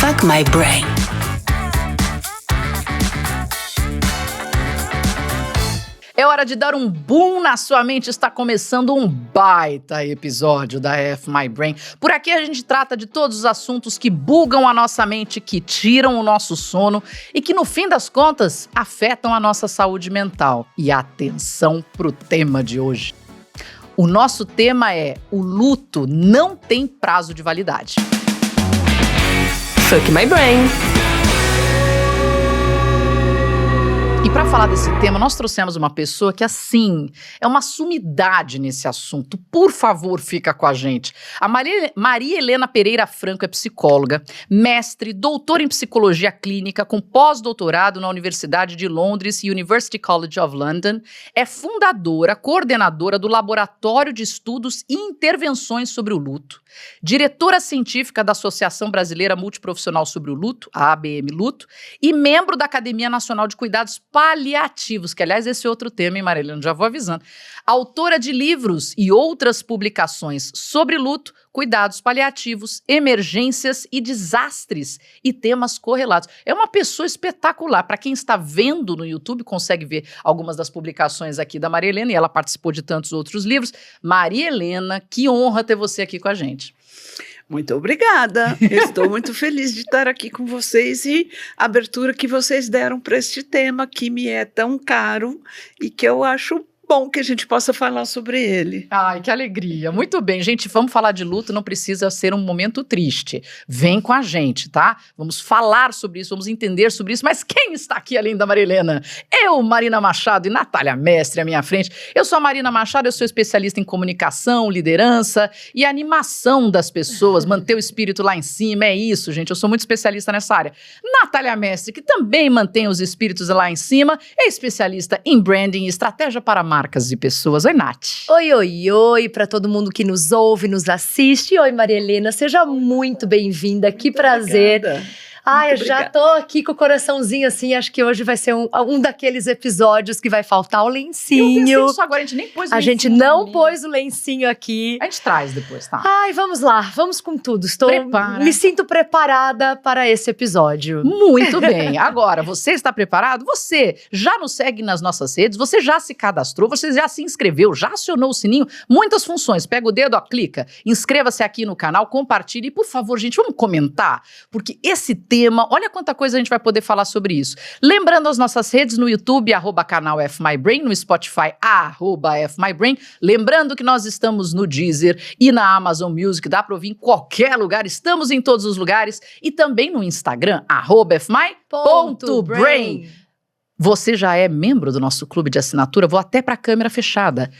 Fuck My Brain. É hora de dar um boom na sua mente. Está começando um baita episódio da F My Brain. Por aqui a gente trata de todos os assuntos que bugam a nossa mente, que tiram o nosso sono e que, no fim das contas, afetam a nossa saúde mental. E atenção pro tema de hoje. O nosso tema é: o luto não tem prazo de validade. Fuck My Brain. E para falar desse tema, nós trouxemos uma pessoa que, assim, é uma sumidade nesse assunto. Por favor, fica com a gente. A Maria Helena Pereira Franco é psicóloga, mestre, doutora em psicologia clínica, com pós-doutorado na Universidade de Londres e University College of London. É fundadora, coordenadora do Laboratório de Estudos e Intervenções sobre o Luto, diretora científica da Associação Brasileira Multiprofissional sobre o Luto, a ABM Luto, e membro da Academia Nacional de Cuidados Paliativos, que, aliás, esse é outro tema, hein, Maria Helena? Já vou avisando. Autora de livros e outras publicações sobre luto, cuidados paliativos, emergências e desastres e temas correlatos. É uma pessoa espetacular. Para quem está vendo no YouTube, consegue ver algumas das publicações aqui da Maria Helena, e ela participou de tantos outros livros. Maria Helena, que honra ter você aqui com a gente. Muito obrigada, estou muito feliz de estar aqui com vocês e a abertura que vocês deram para este tema que me é tão caro e que eu acho bom que a gente possa falar sobre ele. Ai, que alegria. Muito bem, gente, vamos falar de luto, não precisa ser um momento triste. Vem com a gente, tá? Vamos falar sobre isso, vamos entender sobre isso, mas quem está aqui além da Maria Helena? Eu, Marina Machado e Natália Mestre à minha frente. Eu sou a Marina Machado, eu sou especialista em comunicação, liderança e animação das pessoas, manter o espírito lá em cima, é isso, gente, eu sou muito especialista nessa área. Natália Mestre, que também mantém os espíritos lá em cima, é especialista em branding e estratégia para marcas e pessoas. Oi, Nath. Oi, para todo mundo que nos ouve, nos assiste. Oi, Maria Helena, seja muito bem-vinda. Que prazer. Obrigada. Ai, eu já tô aqui com o coraçãozinho assim, acho que hoje vai ser um daqueles episódios que vai faltar o lencinho. Eu pensei isso agora, a gente nem pôs o lencinho. A gente não pôs o lencinho aqui. A gente traz depois, tá? Ai, vamos lá, vamos com tudo. Me sinto preparada para esse episódio. Muito bem. Agora, você está preparado? Você já nos segue nas nossas redes? Você já se cadastrou? Você já se inscreveu? Já acionou o sininho? Muitas funções. Pega o dedo, ó, clica. Inscreva-se aqui no canal, compartilhe. E, por favor, gente, vamos comentar. Porque esse tema, olha quanta coisa a gente vai poder falar sobre isso. Lembrando as nossas redes no YouTube, @canal FMyBrain, no Spotify, @FMyBrain. Lembrando que nós estamos no Deezer e na Amazon Music, dá para ouvir em qualquer lugar, estamos em todos os lugares. E também no Instagram, @FMy.brain. Você já é membro do nosso clube de assinatura? Vou até para a câmera fechada.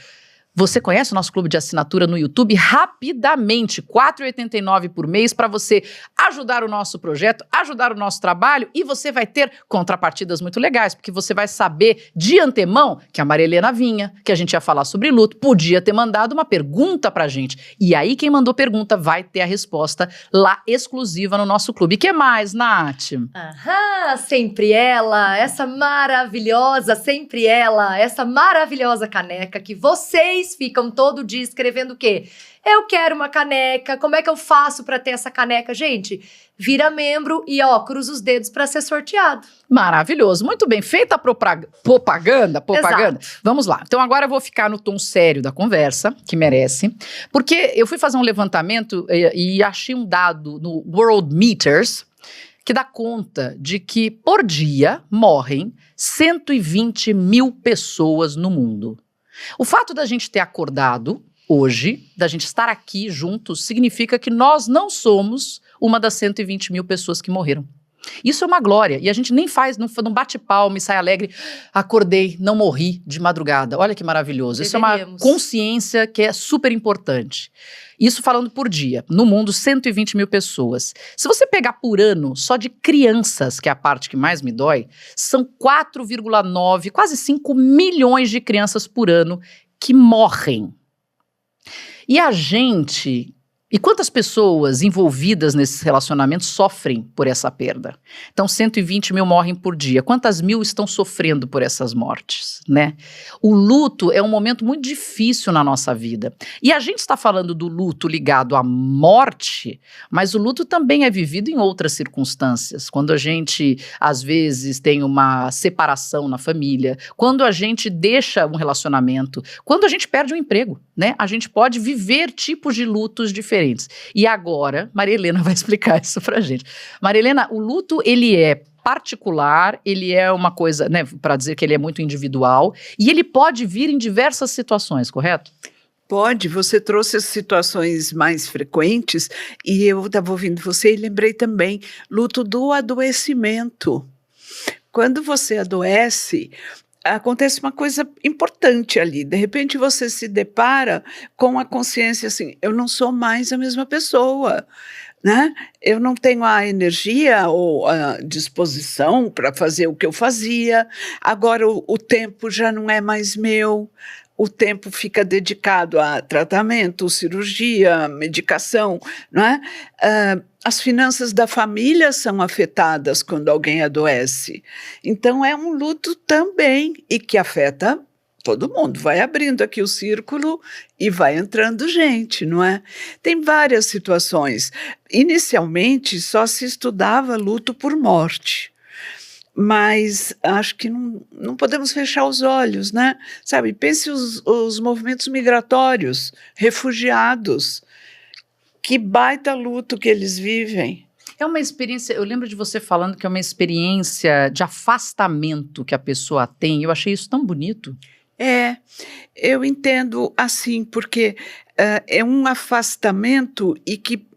Você conhece o nosso clube de assinatura no YouTube? Rapidamente, R$ 4,89 por mês para você ajudar o nosso projeto, ajudar o nosso trabalho, e você vai ter contrapartidas muito legais, porque você vai saber de antemão que a Maria Helena vinha, que a gente ia falar sobre luto, podia ter mandado uma pergunta pra gente. E aí quem mandou pergunta vai ter a resposta lá exclusiva no nosso clube. E que mais, Nath? Aham, sempre ela, essa maravilhosa caneca que vocês ficam todo dia escrevendo o quê? Eu quero uma caneca, como é que eu faço para ter essa caneca? Gente, vira membro e, ó, cruza os dedos para ser sorteado. Maravilhoso, muito bem, feita a propaganda, Exato. Vamos lá. Então agora eu vou ficar no tom sério da conversa, que merece, porque eu fui fazer um levantamento e achei um dado no World Meters, que dá conta de que por dia morrem 120 mil pessoas no mundo. O fato da gente ter acordado hoje, da gente estar aqui juntos, significa que nós não somos uma das 120 mil pessoas que morreram. Isso é uma glória, e a gente nem faz, não bate palma e sai alegre, acordei, não morri de madrugada. Olha que maravilhoso. Isso é uma consciência que é super importante. Isso falando por dia. No mundo, 120 mil pessoas. Se você pegar por ano, só de crianças, que é a parte que mais me dói, são 4,9, quase 5 milhões de crianças por ano que morrem. E a gente E quantas pessoas envolvidas nesses relacionamentos sofrem por essa perda? Então, 120 mil morrem por dia. Quantas mil estão sofrendo por essas mortes, né? O luto é um momento muito difícil na nossa vida. E a gente está falando do luto ligado à morte, mas o luto também é vivido em outras circunstâncias. Quando a gente, às vezes, tem uma separação na família, quando a gente deixa um relacionamento, quando a gente perde um emprego, né? A gente pode viver tipos de lutos diferentes. E agora, Maria Helena vai explicar isso pra gente. Maria Helena, o luto, ele é particular, ele é uma coisa, né, para dizer que ele é muito individual, e ele pode vir em diversas situações, correto? Pode, você trouxe as situações mais frequentes, e eu estava ouvindo você e lembrei também, luto do adoecimento. Quando você adoece, acontece uma coisa importante ali. De repente você se depara com a consciência assim, eu não sou mais a mesma pessoa, né? Eu não tenho a energia ou a disposição para fazer o que eu fazia. Agora o tempo já não é mais meu. O tempo fica dedicado a tratamento, cirurgia, medicação, não é? As finanças da família são afetadas quando alguém adoece. Então, é um luto também e que afeta todo mundo. Vai abrindo aqui o círculo e vai entrando gente, não é? Tem várias situações. Inicialmente, só se estudava luto por morte. Mas acho que não podemos fechar os olhos, né? Sabe, pense os movimentos migratórios, refugiados, que baita luto que eles vivem. É uma experiência, eu lembro de você falando que é uma experiência de afastamento que a pessoa tem, eu achei isso tão bonito. Eu entendo assim, porque é um afastamento e que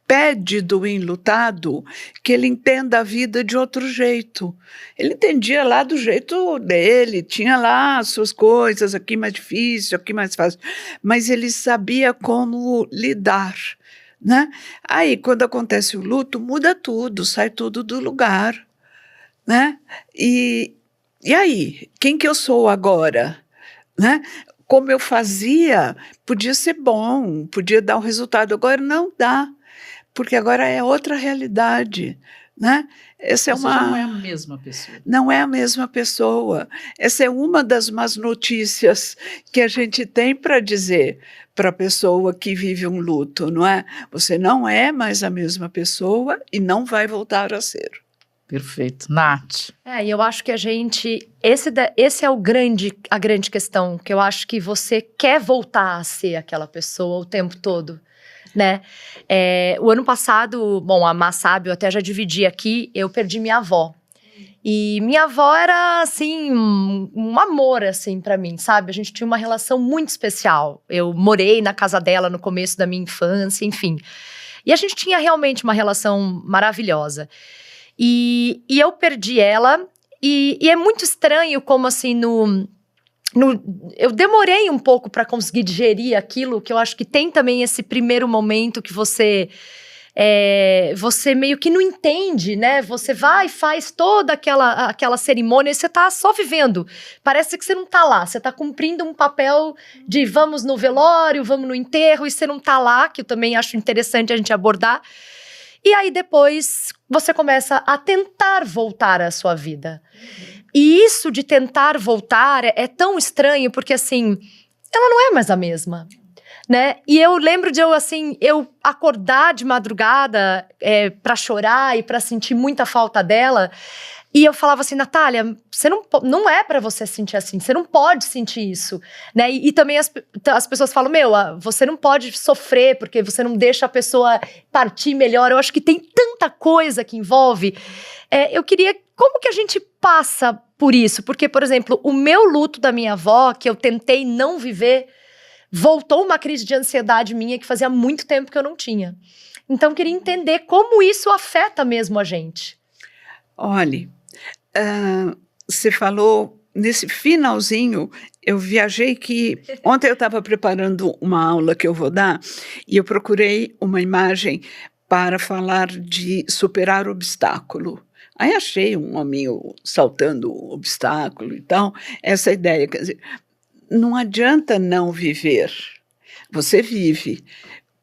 pede do enlutado que ele entenda a vida de outro jeito. Ele entendia lá do jeito dele, tinha lá as suas coisas, aqui mais difícil, aqui mais fácil, mas ele sabia como lidar, né? Aí, quando acontece o luto, muda tudo, sai tudo do lugar, né? E aí, quem que eu sou agora, né? Como eu fazia, podia ser bom, podia dar um resultado, agora não dá. Porque agora é outra realidade, né? Essa já não é a mesma pessoa. Não é a mesma pessoa. Essa é uma das más notícias que a gente tem para dizer para a pessoa que vive um luto, não é? Você não é mais a mesma pessoa e não vai voltar a ser. Perfeito. Nath. E eu acho que a gente... Esse é a grande questão, que eu acho que você quer voltar a ser aquela pessoa o tempo todo. Né? O ano passado, bom, a Má sabe, eu até já dividi aqui, eu perdi minha avó. E minha avó era, assim, um amor, assim, pra mim, sabe? A gente tinha uma relação muito especial. Eu morei na casa dela no começo da minha infância, enfim. E a gente tinha realmente uma relação maravilhosa. E eu perdi ela, e é muito estranho como, assim, eu demorei um pouco para conseguir digerir aquilo, que eu acho que tem também esse primeiro momento que você meio que não entende, né? Você vai e faz toda aquela cerimônia e você tá só vivendo. Parece que você não tá lá, você tá cumprindo um papel de vamos no velório, vamos no enterro, e você não tá lá, que eu também acho interessante a gente abordar. E aí depois você começa a tentar voltar à sua vida. E isso de tentar voltar é tão estranho, porque assim, ela não é mais a mesma, né? E eu lembro de eu acordar de madrugada pra chorar e pra sentir muita falta dela. E eu falava assim, Natália, você não é pra você sentir assim, você não pode sentir isso, né? E também as pessoas falam, você não pode sofrer porque você não deixa a pessoa partir melhor. Eu acho que tem tanta coisa que envolve. Eu queria, como que a gente passa por isso? Porque, por exemplo, o meu luto da minha avó, que eu tentei não viver, voltou uma crise de ansiedade minha que fazia muito tempo que eu não tinha. Então, eu queria entender como isso afeta mesmo a gente. Olhe, você falou nesse finalzinho, eu viajei que... Ontem eu estava preparando uma aula que eu vou dar e eu procurei uma imagem para falar de superar obstáculo. Aí achei um hominho saltando o obstáculo e tal, essa ideia. Quer dizer, não adianta não viver, você vive.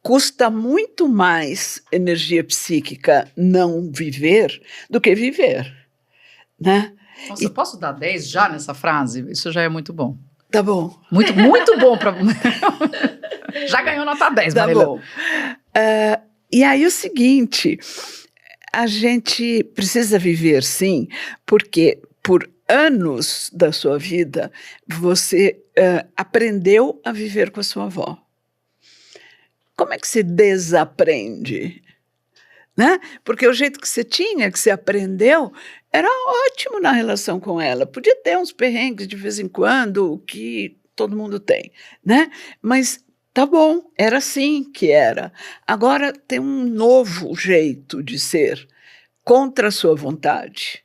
custa muito mais energia psíquica não viver do que viver, né? Nossa, posso dar 10 já nessa frase? Isso já é muito bom. Tá bom. Muito, muito bom. Já ganhou nota 10, Tá Marilena. bom. E aí o seguinte, a gente precisa viver, sim, porque por anos da sua vida você aprendeu a viver com a sua avó. Como é que se desaprende? Né? Porque o jeito que você tinha, que você aprendeu, era ótimo na relação com ela. Podia ter uns perrengues de vez em quando, que todo mundo tem, né? Mas tá bom, era assim que era. Agora tem um novo jeito de ser, contra a sua vontade.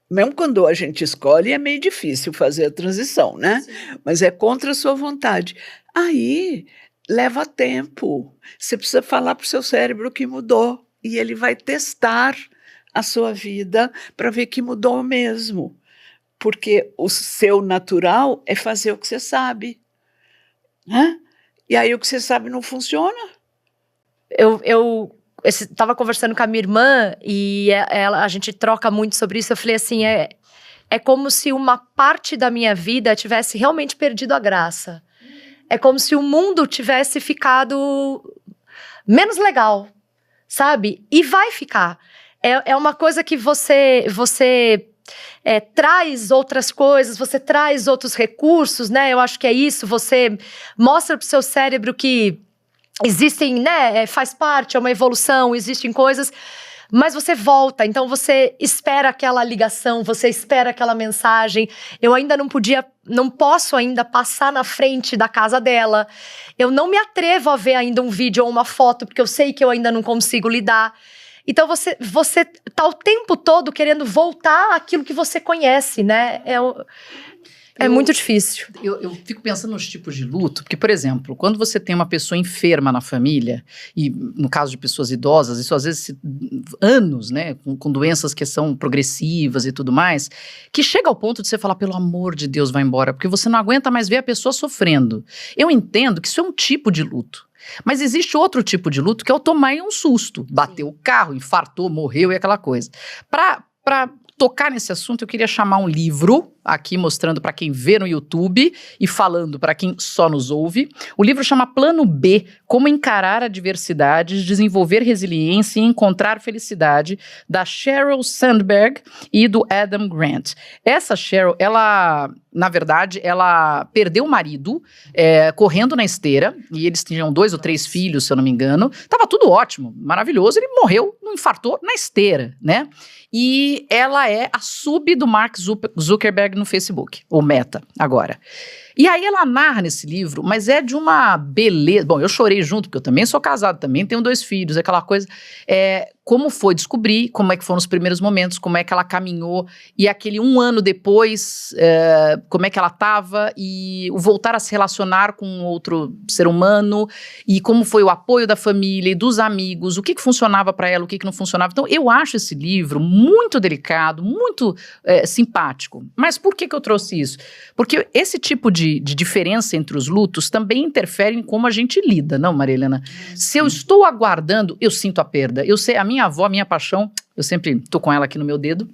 Mesmo quando a gente escolhe, é meio difícil fazer a transição, né? Sim. Mas é contra a sua vontade. Aí leva tempo. Você precisa falar para o seu cérebro que mudou. E ele vai testar a sua vida para ver que mudou mesmo. Porque o seu natural é fazer o que você sabe. Né? E aí o que você sabe não funciona. Eu estava conversando com a minha irmã e a gente troca muito sobre isso. Eu falei assim, é como se uma parte da minha vida tivesse realmente perdido a graça. É como se o mundo tivesse ficado menos legal, sabe? E vai ficar. É uma coisa que você traz outras coisas, você traz outros recursos, né? Eu acho que é isso. Você mostra pro seu cérebro que existem, né? Faz parte, é uma evolução, existem coisas, mas você volta, então você espera aquela ligação, você espera aquela mensagem. Eu ainda não posso ainda passar na frente da casa dela. Eu não me atrevo a ver ainda um vídeo ou uma foto, porque eu sei que eu ainda não consigo lidar. Então você tá o tempo todo querendo voltar àquilo que você conhece, né? É muito difícil. Eu fico pensando nos tipos de luto, porque, por exemplo, quando você tem uma pessoa enferma na família, e no caso de pessoas idosas, isso às vezes anos, né, com doenças que são progressivas e tudo mais, que chega ao ponto de você falar, pelo amor de Deus, vai embora, porque você não aguenta mais ver a pessoa sofrendo. Eu entendo que isso é um tipo de luto. Mas existe outro tipo de luto que é o tomar um susto. Bateu o carro, infartou, morreu e aquela coisa. Para tocar nesse assunto, eu queria chamar um livro, aqui mostrando para quem vê no YouTube e falando para quem só nos ouve. O livro chama Plano B, Como Encarar Adversidades, Desenvolver Resiliência e Encontrar Felicidade, da Sheryl Sandberg e do Adam Grant. Essa Sheryl, ela, na verdade, ela perdeu o marido correndo na esteira, e eles tinham 2 ou 3 filhos, se eu não me engano. Tava tudo ótimo, maravilhoso, ele morreu, não infartou, na esteira, né? E ela é a sub do Mark Zuckerberg no Facebook, ou Meta, agora. E aí ela narra nesse livro, mas é de uma beleza. Bom, eu chorei junto, porque eu também sou casado, também tenho 2 filhos, aquela coisa. Como foi descobrir, como é que foram os primeiros momentos, como é que ela caminhou, e aquele 1 ano depois, como é que ela estava, e o voltar a se relacionar com outro ser humano, e como foi o apoio da família e dos amigos, o que funcionava para ela, o que não funcionava. Então, eu acho esse livro muito delicado, muito simpático. Mas por que eu trouxe isso? Porque esse tipo de diferença entre os lutos também interfere em como a gente lida, não, Maria Helena? Se eu estou aguardando, eu sinto a perda. Eu sei, a minha avó, a minha paixão, eu sempre tô com ela aqui no meu dedo,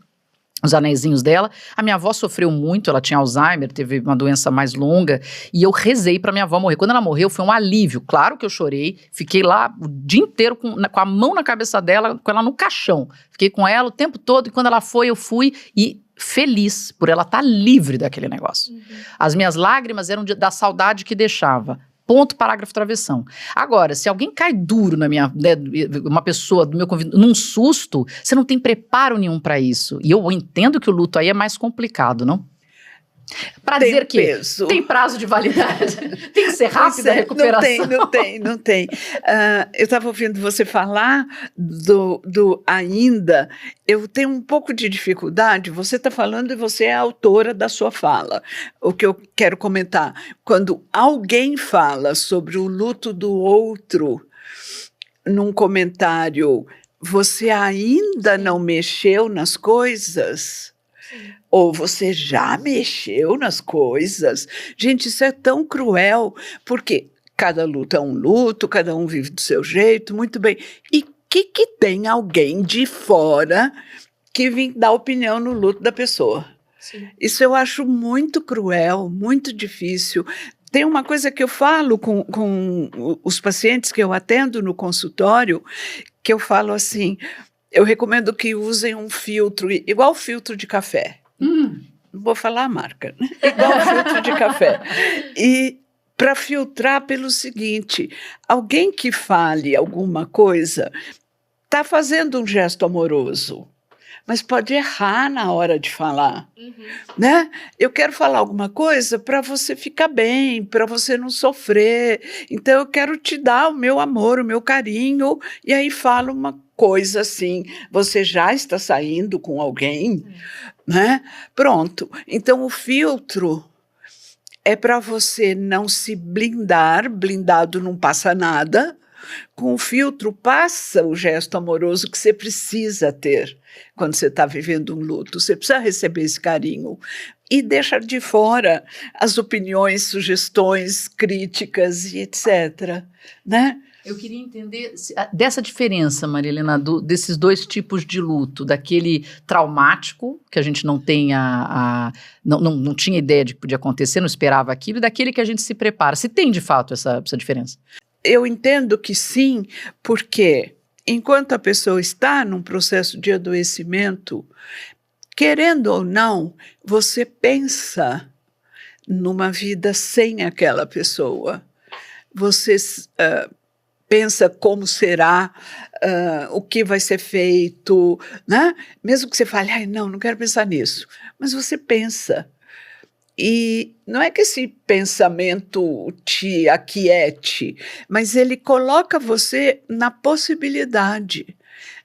os anéisinhos dela. A minha avó sofreu muito, ela tinha Alzheimer, teve uma doença mais longa, e eu rezei pra minha avó morrer. Quando ela morreu, foi um alívio. Claro que eu chorei, fiquei lá o dia inteiro com a mão na cabeça dela, com ela no caixão. Fiquei com ela o tempo todo, e quando ela foi, eu fui, e feliz por ela estar livre daquele negócio. Uhum. As minhas lágrimas eram da saudade que deixava. Ponto, parágrafo, travessão. Agora, se alguém cai duro na minha, né, uma pessoa do meu convívio, num susto, você não tem preparo nenhum para isso. E eu entendo que o luto aí é mais complicado, não? Para dizer que peso. Tem prazo de validade, tem que ser rápida a recuperação. Não tem. Eu estava ouvindo você falar do ainda, eu tenho um pouco de dificuldade, você está falando e você é a autora da sua fala. O que eu quero comentar, quando alguém fala sobre o luto do outro, num comentário, você ainda não mexeu nas coisas? Ou você já mexeu nas coisas? Gente, isso é tão cruel, porque cada luto é um luto, cada um vive do seu jeito, muito bem. E que tem alguém de fora que vem dar opinião no luto da pessoa? Sim. Isso eu acho muito cruel, muito difícil. Tem uma coisa que eu falo com os pacientes que eu atendo no consultório, que eu falo assim, eu recomendo que usem um filtro, igual filtro de café. Não vou falar a marca, né? Igual filtro de café. E para filtrar pelo seguinte, alguém que fale alguma coisa está fazendo um gesto amoroso, mas pode errar na hora de falar, né? Eu quero falar alguma coisa para você ficar bem, para você não sofrer, então eu quero te dar o meu amor, o meu carinho, e aí falo uma coisa assim, você já está saindo com alguém, né? Pronto, então o filtro é para você não se blindar, blindado não passa nada. Com o filtro passa o gesto amoroso que você precisa ter quando você está vivendo um luto. Você precisa receber esse carinho e deixa de fora as opiniões, sugestões, críticas e etc. Né? Eu queria entender dessa diferença, Maria Helena, desses dois tipos de luto, daquele traumático, que a gente não tem não tinha ideia de que podia acontecer, não esperava aquilo, e daquele que a gente se prepara. Se tem, de fato, essa diferença? Eu entendo que sim, porque enquanto a pessoa está num processo de adoecimento, querendo ou não, você pensa numa vida sem aquela pessoa. Você pensa como será, o que vai ser feito, né? Mesmo que você fale, ai, não quero pensar nisso, mas você pensa. E não é que esse pensamento te aquiete, mas ele coloca você na possibilidade.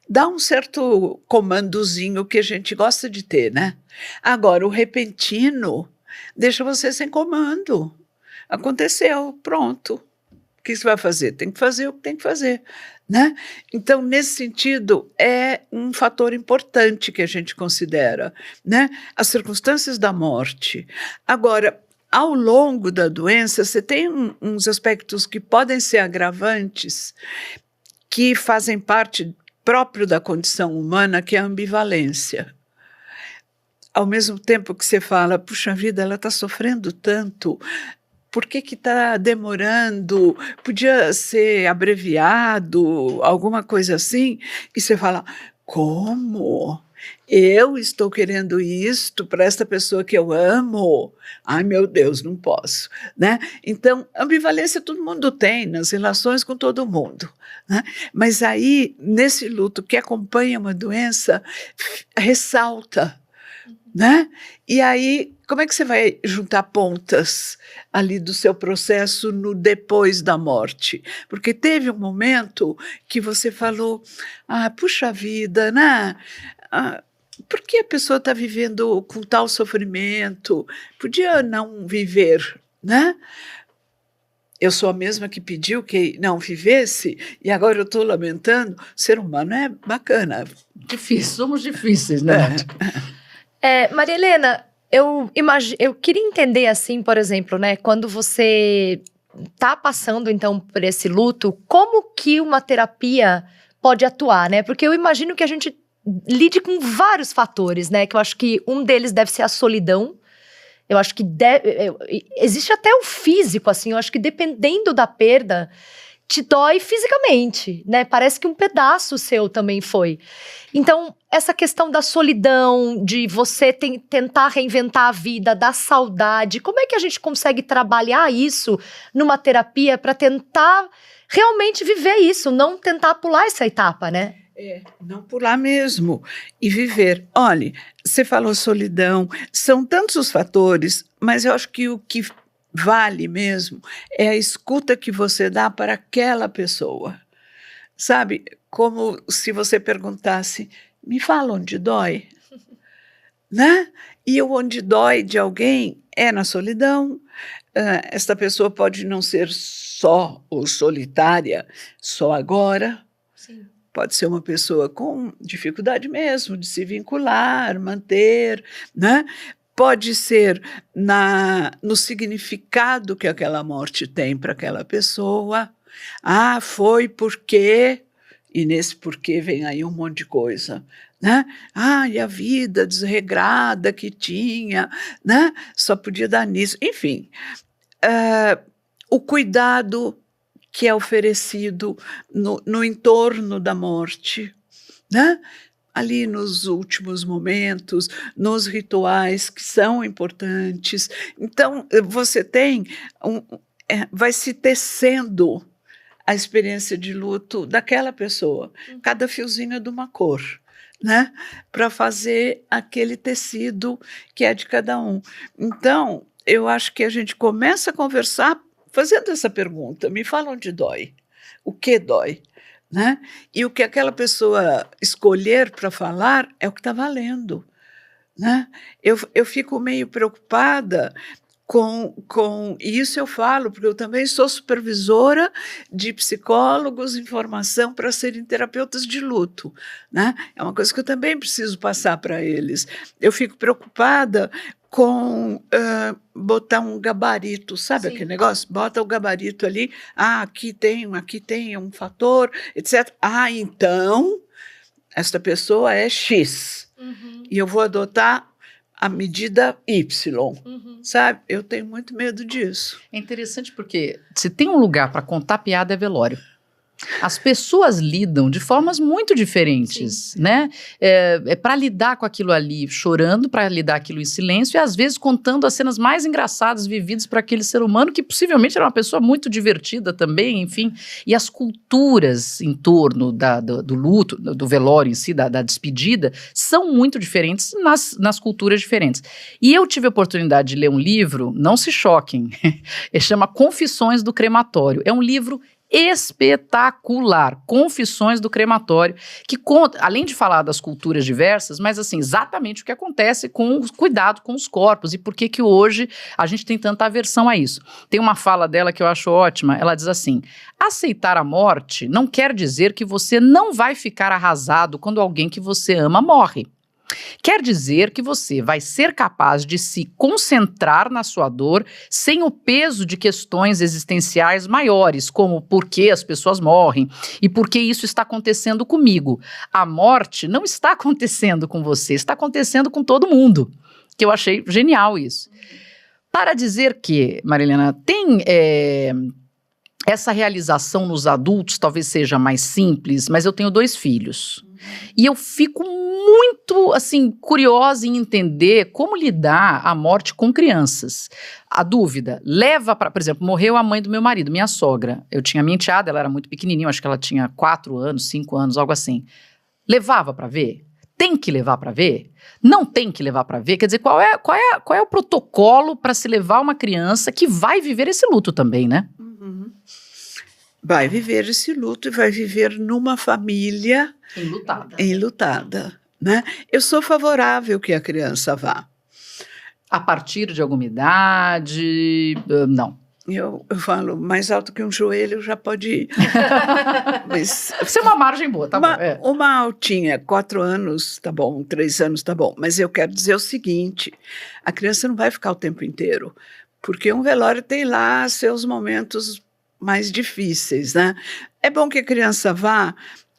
Dá um certo comandozinho que a gente gosta de ter, né? Agora, o repentino deixa você sem comando. Aconteceu, pronto. O que você vai fazer? Tem que fazer o que tem que fazer, né? Então, nesse sentido, é um fator importante que a gente considera, né? As circunstâncias da morte. Agora, ao longo da doença, você tem uns aspectos que podem ser agravantes, que fazem parte próprio da condição humana, que é a ambivalência. Ao mesmo tempo que você fala, puxa vida, ela está sofrendo tanto, por que está demorando? Podia ser abreviado, alguma coisa assim. E você fala, como? Eu estou querendo isto para esta pessoa que eu amo? Ai, meu Deus, não posso. Né? Então, ambivalência todo mundo tem nas relações com todo mundo. Né? Mas aí, nesse luto que acompanha uma doença, ressalta. Né? E aí, como é que você vai juntar pontas ali do seu processo no depois da morte? Porque teve um momento que você falou, puxa vida, né? Por que a pessoa está vivendo com tal sofrimento? Podia não viver, né? Eu sou a mesma que pediu que não vivesse e agora eu estou lamentando. O ser humano é bacana. Difícil, somos difíceis, né? Maria Helena, eu queria entender assim, por exemplo, né, quando você está passando então por esse luto, como que uma terapia pode atuar, né? Porque eu imagino que a gente lide com vários fatores, né? Que eu acho que um deles deve ser a solidão. Eu acho que existe até o físico, assim, eu acho que dependendo da perda, te dói fisicamente, né? Parece que um pedaço seu também foi. Então, essa questão da solidão, de você tentar reinventar a vida, da saudade, como é que a gente consegue trabalhar isso numa terapia para tentar realmente viver isso, não tentar pular essa etapa, né? Não pular mesmo e viver. Olha, você falou solidão, são tantos os fatores, mas eu acho que o que vale mesmo é a escuta que você dá para aquela pessoa. Sabe, como se você perguntasse, me fala onde dói, né? E o onde dói de alguém é na solidão. Esta pessoa pode não ser só ou solitária, só agora. Sim. Pode ser uma pessoa com dificuldade mesmo de se vincular, manter, né? pode ser no significado que aquela morte tem para aquela pessoa. Ah, foi porque, e nesse porquê vem aí um monte de coisa, né? Ah, e a vida desregrada que tinha, né? Só podia dar nisso. Enfim, o cuidado que é oferecido no entorno da morte, né? Ali nos últimos momentos, nos rituais que são importantes. Então, você tem, vai se tecendo a experiência de luto daquela pessoa, cada fiozinho é de uma cor, né? Para fazer aquele tecido que é de cada um. Então, eu acho que a gente começa a conversar fazendo essa pergunta, me fala onde dói, o que dói, né? E o que aquela pessoa escolher para falar é o que está valendo, né? Eu fico meio preocupada e isso eu falo, porque eu também sou supervisora de psicólogos em formação para serem terapeutas de luto, né? É uma coisa que eu também preciso passar para eles. Eu fico preocupada com botar um gabarito, sabe? Sim. Aquele negócio? Bota o gabarito ali, aqui tem um fator, etc. Então, esta pessoa é X, e eu vou adotar a medida Y, sabe? Eu tenho muito medo disso. É interessante porque se tem um lugar para contar piada é velório. As pessoas lidam de formas muito diferentes, sim, né? Para lidar com aquilo ali chorando, para lidar aquilo em silêncio e às vezes contando as cenas mais engraçadas vividas por aquele ser humano que possivelmente era uma pessoa muito divertida também, enfim. E as culturas em torno do luto, do velório em si, da despedida, são muito diferentes nas culturas diferentes. E eu tive a oportunidade de ler um livro, não se choquem, ele chama Confissões do Crematório. É um livro espetacular, Confissões do Crematório, que conta, além de falar das culturas diversas, mas assim, exatamente o que acontece com o cuidado com os corpos e por que hoje a gente tem tanta aversão a isso. Tem uma fala dela que eu acho ótima, ela diz assim: aceitar a morte não quer dizer que você não vai ficar arrasado quando alguém que você ama morre. Quer dizer que você vai ser capaz de se concentrar na sua dor sem o peso de questões existenciais maiores, como por que as pessoas morrem e por que isso está acontecendo comigo. A morte não está acontecendo com você, está acontecendo com todo mundo, que eu achei genial isso. Para dizer que, Marilena, tem essa realização nos adultos, talvez seja mais simples, mas eu tenho 2 filhos. E eu fico muito, assim, curiosa em entender como lidar a morte com crianças. A dúvida, leva para, por exemplo, morreu a mãe do meu marido, minha sogra. Eu tinha minha enteada, ela era muito pequenininha, acho que ela tinha 4 anos, 5 anos, algo assim. Levava para ver? Tem que levar para ver? Não tem que levar para ver? Quer dizer, qual é o protocolo para se levar uma criança que vai viver esse luto também, né? Vai viver esse luto e vai viver numa família enlutada, né? Eu sou favorável que a criança vá. A partir de alguma idade, não. Eu falo, mais alto que um joelho já pode ir. Mas, isso é uma margem boa, tá bom. Uma altinha, 4 anos, tá bom, 3 anos, tá bom. Mas eu quero dizer o seguinte, a criança não vai ficar o tempo inteiro, porque um velório tem lá seus momentos mais difíceis, né? É bom que a criança vá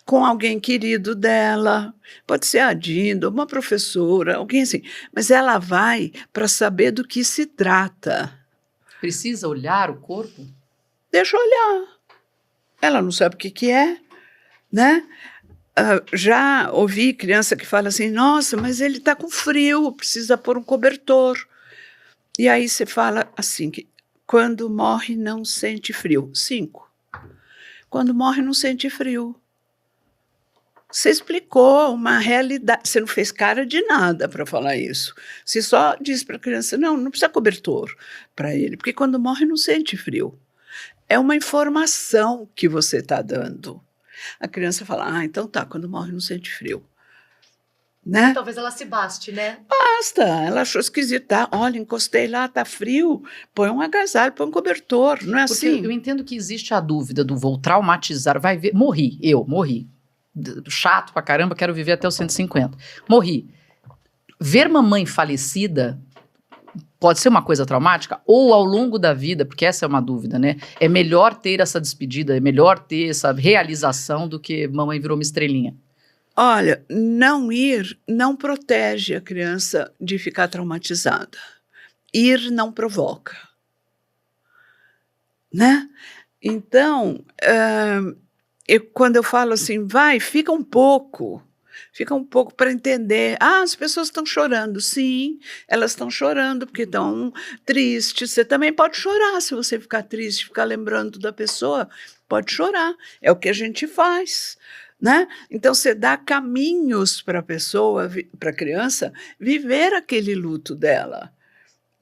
com alguém querido dela, pode ser a Dinda, uma professora, alguém assim, mas ela vai para saber do que se trata. Precisa olhar o corpo? Deixa olhar. Ela não sabe o que é, né? Já ouvi criança que fala assim, nossa, mas ele está com frio, precisa pôr um cobertor. E aí você fala assim, que quando morre não sente frio. 5. Quando morre não sente frio. Você explicou uma realidade, você não fez cara de nada para falar isso. Você só disse para a criança, não precisa cobertor para ele, porque quando morre não sente frio. É uma informação que você está dando. A criança fala, então tá, quando morre não sente frio. Né? Talvez ela se baste, né? Basta, ela achou esquisito, olha, encostei lá, tá frio, põe um agasalho, põe um cobertor, não é porque assim? Eu entendo que existe a dúvida do vou traumatizar, vai ver, morri, chato pra caramba, quero viver até os 150, morri. Ver mamãe falecida pode ser uma coisa traumática, ou ao longo da vida, porque essa é uma dúvida, né? É melhor ter essa despedida, é melhor ter essa realização do que mamãe virou uma estrelinha. Olha, não ir não protege a criança de ficar traumatizada. Ir não provoca, né? Então, quando eu falo assim, fica um pouco para entender. As pessoas estão chorando. Sim, elas estão chorando porque estão tristes. Você também pode chorar se você ficar triste, ficar lembrando da pessoa, pode chorar. É o que a gente faz. Né? Então, você dá caminhos para a pessoa, para a criança, viver aquele luto dela.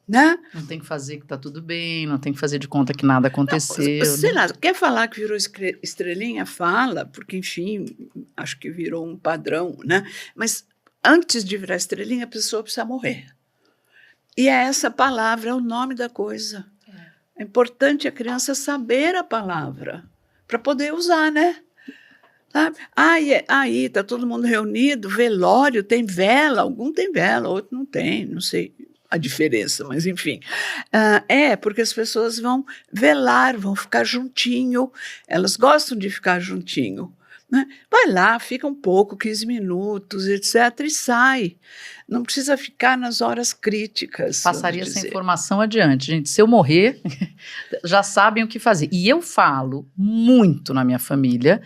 Né? Não tem que fazer que tá tudo bem, não tem que fazer de conta que nada aconteceu. Não, sei lá, quer falar que virou estrelinha? Fala, porque, enfim, acho que virou um padrão, né? Mas antes de virar estrelinha, a pessoa precisa morrer. E é essa palavra, é o nome da coisa. É importante a criança saber a palavra, para poder usar, né? Sabe? Aí está todo mundo reunido, velório, tem vela, algum tem vela, outro não tem, não sei a diferença, mas enfim. Porque as pessoas vão velar, vão ficar juntinho, elas gostam de ficar juntinho. Né? Vai lá, fica um pouco, 15 minutos, etc., e sai. Não precisa ficar nas horas críticas. Passaria essa informação adiante, gente. Se eu morrer, já sabem o que fazer. E eu falo muito na minha família,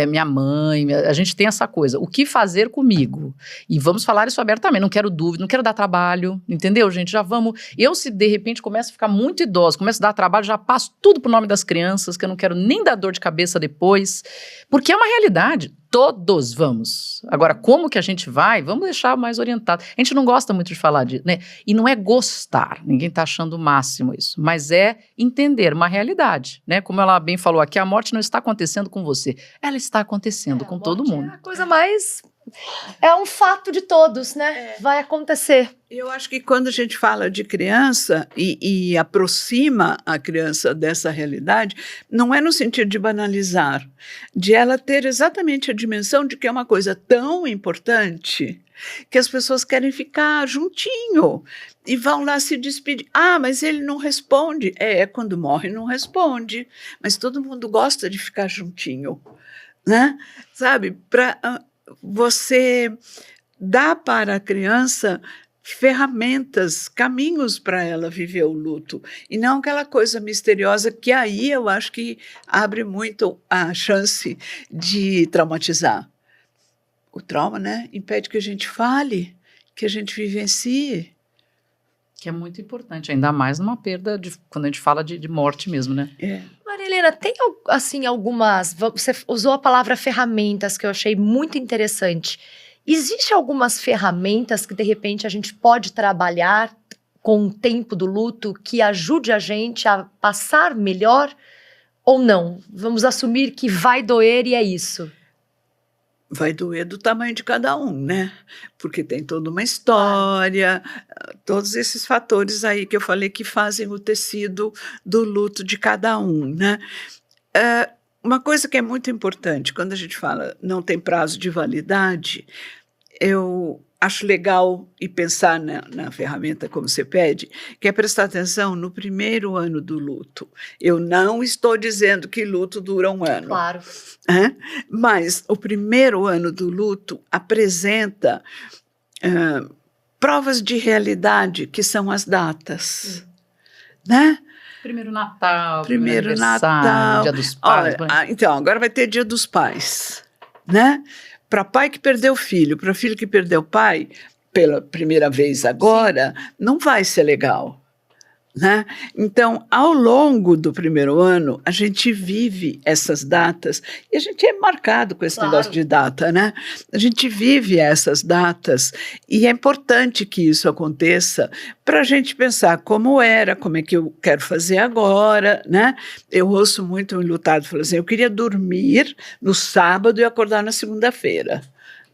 minha mãe, a gente tem essa coisa, o que fazer comigo? E vamos falar isso abertamente, não quero dúvida, não quero dar trabalho, entendeu, gente? Já vamos... Eu, se de repente começo a ficar muito idosa, começo a dar trabalho, já passo tudo pro nome das crianças, que eu não quero nem dar dor de cabeça depois, porque é uma realidade. Todos vamos. Agora, como que a gente vai? Vamos deixar mais orientado. A gente não gosta muito de falar disso, né? E não é gostar, ninguém está achando o máximo isso, mas é entender uma realidade, né? Como ela bem falou aqui, a morte não está acontecendo com você, ela está acontecendo com todo mundo. É a coisa mais... É um fato de todos, né? Vai acontecer. Eu acho que quando a gente fala de criança e aproxima a criança dessa realidade, não é no sentido de banalizar, de ela ter exatamente a dimensão de que é uma coisa tão importante que as pessoas querem ficar juntinho e vão lá se despedir. Mas ele não responde. Quando morre não responde, mas todo mundo gosta de ficar juntinho, né? Sabe, você dá para a criança ferramentas, caminhos para ela viver o luto, e não aquela coisa misteriosa que aí eu acho que abre muito a chance de traumatizar. O trauma, né, impede que a gente fale, que a gente vivencie. Que é muito importante, ainda mais numa perda, quando a gente fala de morte mesmo, né? Maria Helena, tem assim algumas... Você usou a palavra ferramentas, que eu achei muito interessante. Existem algumas ferramentas que, de repente, a gente pode trabalhar com o tempo do luto que ajude a gente a passar melhor ou não? Vamos assumir que vai doer e é isso. Vai doer do tamanho de cada um, né? Porque tem toda uma história, todos esses fatores aí que eu falei que fazem o tecido do luto de cada um, né? Uma coisa que é muito importante, quando a gente fala não tem prazo de validade, eu acho legal e pensar na ferramenta como você pede, que é prestar atenção no primeiro ano do luto. Eu não estou dizendo que luto dura um ano. Claro. Mas o primeiro ano do luto apresenta provas de realidade, que são as datas. Né? Primeiro Natal, primeiro aniversário, Natal. Dia dos Pais. Então, agora vai ter Dia dos Pais, né? Para pai que perdeu filho, para filho que perdeu pai, pela primeira vez agora, não vai ser legal. Né? Então, ao longo do primeiro ano, a gente vive essas datas, e a gente é marcado com esse negócio de data, né? A gente vive essas datas, e é importante que isso aconteça para a gente pensar como era, como é que eu quero fazer agora, né? Eu ouço muito um enlutado falando assim, eu queria dormir no sábado e acordar na segunda-feira,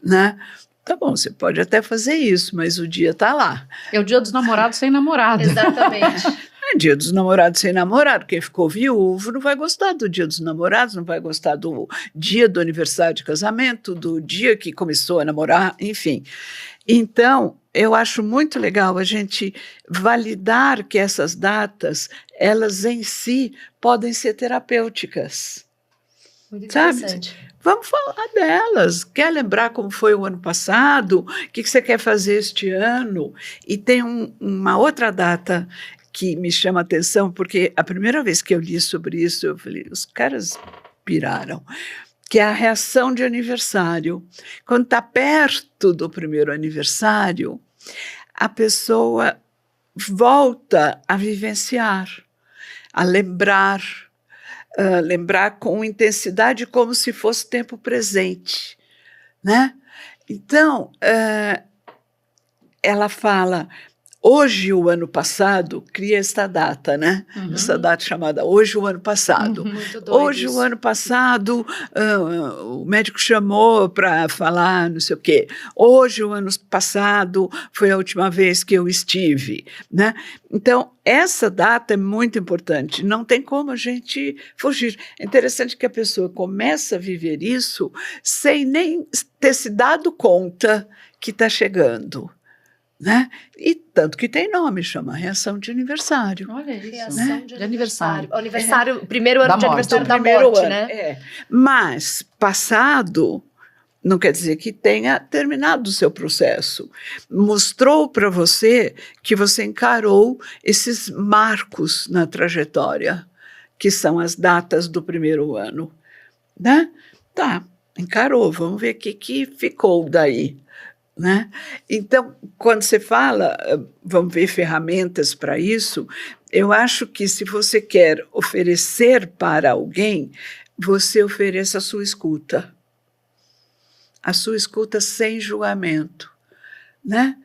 né? Tá bom, você pode até fazer isso, mas o dia tá lá. É o dia dos namorados sem namorado. Exatamente. É dia dos namorados sem namorado. Quem ficou viúvo não vai gostar do dia dos namorados, não vai gostar do dia do aniversário de casamento, do dia que começou a namorar, enfim. Então, eu acho muito legal a gente validar que essas datas, elas em si podem ser terapêuticas. Muito Sabe? interessante. Vamos falar delas. Quer lembrar como foi o ano passado? O que você quer fazer este ano? E tem uma outra data que me chama a atenção, porque a primeira vez que eu li sobre isso, eu falei, os caras piraram, que é a reação de aniversário. Quando está perto do primeiro aniversário, a pessoa volta a vivenciar, a lembrar com intensidade como se fosse tempo presente, né? Então, ela fala, hoje o ano passado, cria esta data, né? Essa data chamada hoje o ano passado. Muito doido Hoje isso. o ano passado, o médico chamou para falar não sei o quê. Hoje o ano passado foi a última vez que eu estive, né? Então, essa data é muito importante, não tem como a gente fugir. É interessante que a pessoa começa a viver isso sem nem ter se dado conta que está chegando, né? E tanto que tem nome, chama reação de aniversário. Olha isso. Reação de aniversário. Aniversário, primeiro ano Da de morte. aniversário da Primeiro morte, ano, né? Mas passado não quer dizer que tenha terminado o seu processo. Mostrou para você que você encarou esses marcos na trajetória, que são as datas do primeiro ano, né? Tá, encarou, vamos ver o que ficou daí, né? Então, quando você fala, vamos ver ferramentas para isso, eu acho que se você quer oferecer para alguém, você ofereça a sua escuta. A sua escuta sem julgamento, né?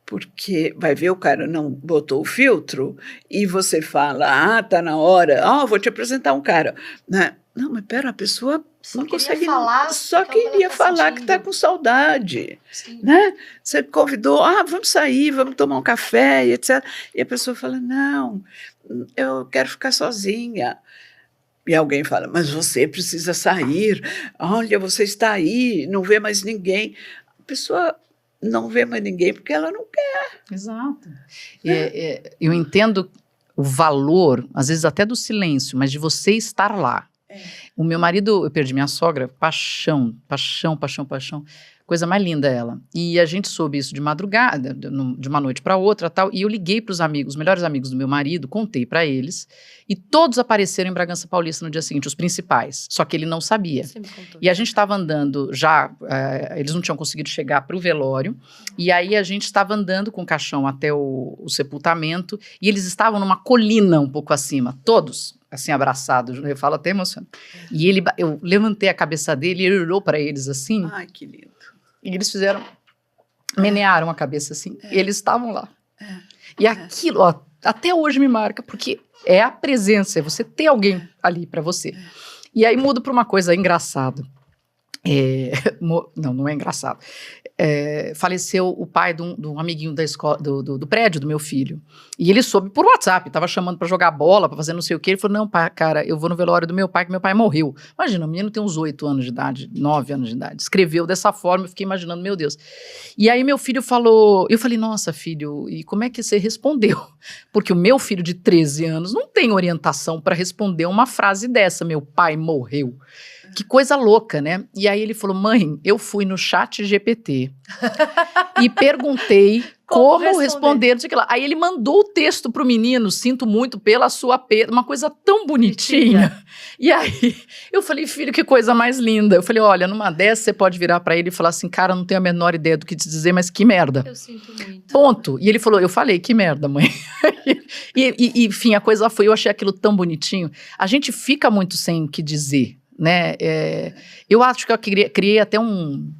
Porque vai ver o cara não botou o filtro e você fala, tá na hora, vou te apresentar um cara, né? Não, mas pera, a pessoa Só não queria consegue falar só como ela queria tá falar que sentindo. está com saudade, Sim. né? Você convidou, vamos sair, vamos tomar um café, e etc. E a pessoa fala, não, eu quero ficar sozinha. E alguém fala, mas você precisa sair, olha, você está aí, não vê mais ninguém. A pessoa não vê mais ninguém porque ela não quer. Exato. Eu entendo o valor, às vezes até do silêncio, mas de você estar lá. O meu marido, eu perdi minha sogra, paixão, coisa mais linda ela. E a gente soube isso de madrugada, de uma noite para outra, tal, e eu liguei para os amigos, os melhores amigos do meu marido, contei para eles, e todos apareceram em Bragança Paulista no dia seguinte, os principais, só que ele não sabia. Você me contou. E a gente estava andando já, eles não tinham conseguido chegar para o velório, e aí a gente estava andando com o caixão até o sepultamento, e eles estavam numa colina um pouco acima, todos assim, abraçados, eu falo até emocionado. E eu levantei a cabeça dele e ele olhou para eles assim, Ai, que lindo. e eles menearam a cabeça assim, e eles estavam lá. E aquilo, até hoje me marca, porque é a presença, é você ter alguém ali para você. E aí muda para uma coisa engraçada. Não é engraçado. Faleceu o pai de um amiguinho da escola, do prédio do meu filho. E ele soube por WhatsApp, estava chamando para jogar bola, para fazer não sei o quê. Ele falou, não, pai, cara, eu vou no velório do meu pai, que meu pai morreu. Imagina, o menino tem uns 8 anos de idade, 9 anos de idade. Escreveu dessa forma, eu fiquei imaginando, meu Deus. E aí meu filho falou, eu falei, nossa, filho, e como é que você respondeu? Porque o meu filho de 13 anos não tem orientação para responder uma frase dessa, meu pai morreu. Que coisa louca, né? E aí ele falou, mãe, eu fui no chat GPT e perguntei como responder, não sei o que lá. Aí ele mandou o texto pro menino, sinto muito pela sua perda, uma coisa tão bonitinha. E aí eu falei, filho, que coisa mais linda. Eu falei, olha, numa dessas você pode virar pra ele e falar assim, cara, não tenho a menor ideia do que te dizer, mas que merda. Eu sinto muito. Ponto. E ele falou, eu falei, que merda, mãe. Enfim, a coisa foi, eu achei aquilo tão bonitinho. A gente fica muito sem o que dizer, né? Eu acho que eu criei até um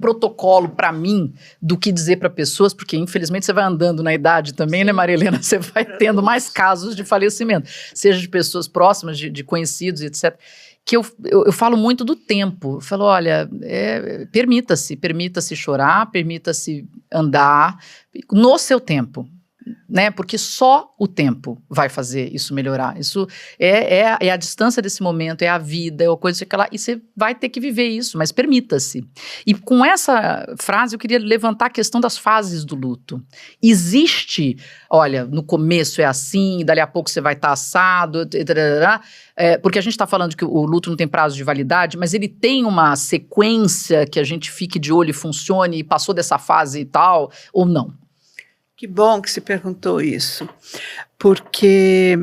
protocolo para mim do que dizer para pessoas, porque infelizmente você vai andando na idade também, né, Maria Helena? Você vai tendo mais casos de falecimento, seja de pessoas próximas, de conhecidos, etc. Que eu falo muito do tempo. Eu falo, olha, permita-se chorar, permita-se andar no seu tempo. né? Porque só o tempo vai fazer isso melhorar. Isso é a distância desse momento, é a vida, é a coisa que ela, e você vai ter que viver isso, mas permita-se. E com essa frase eu queria levantar a questão das fases do luto. Existe, olha, no começo é assim, dali a pouco você vai estar assado, porque a gente está falando que o luto não tem prazo de validade, mas ele tem uma sequência que a gente fique de olho e funcione, e passou dessa fase e tal, ou não? Que bom que você perguntou isso, porque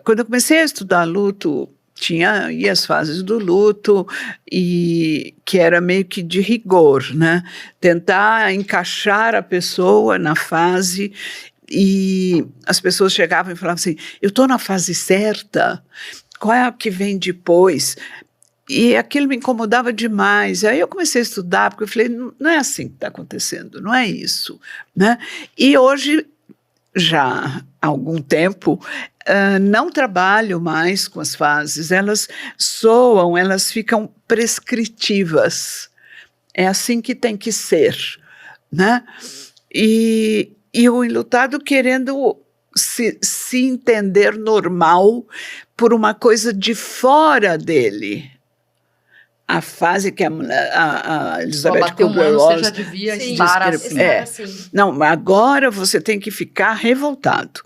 quando eu comecei a estudar luto, tinha aí as fases do luto, e que era meio que de rigor, né? Tentar encaixar a pessoa na fase, e as pessoas chegavam e falavam assim, eu estou na fase certa, qual é a que vem depois? E aquilo me incomodava demais. Aí eu comecei a estudar, porque eu falei, não é assim que está acontecendo, não é isso, né? E hoje, já há algum tempo, não trabalho mais com as fases, elas soam, elas ficam prescritivas. É assim que tem que ser, né? E o enlutado querendo se entender normal por uma coisa de fora dele. A fase que a Elizabeth Kubler-Ross, você já devia estar assim. Não, agora você tem que ficar revoltado.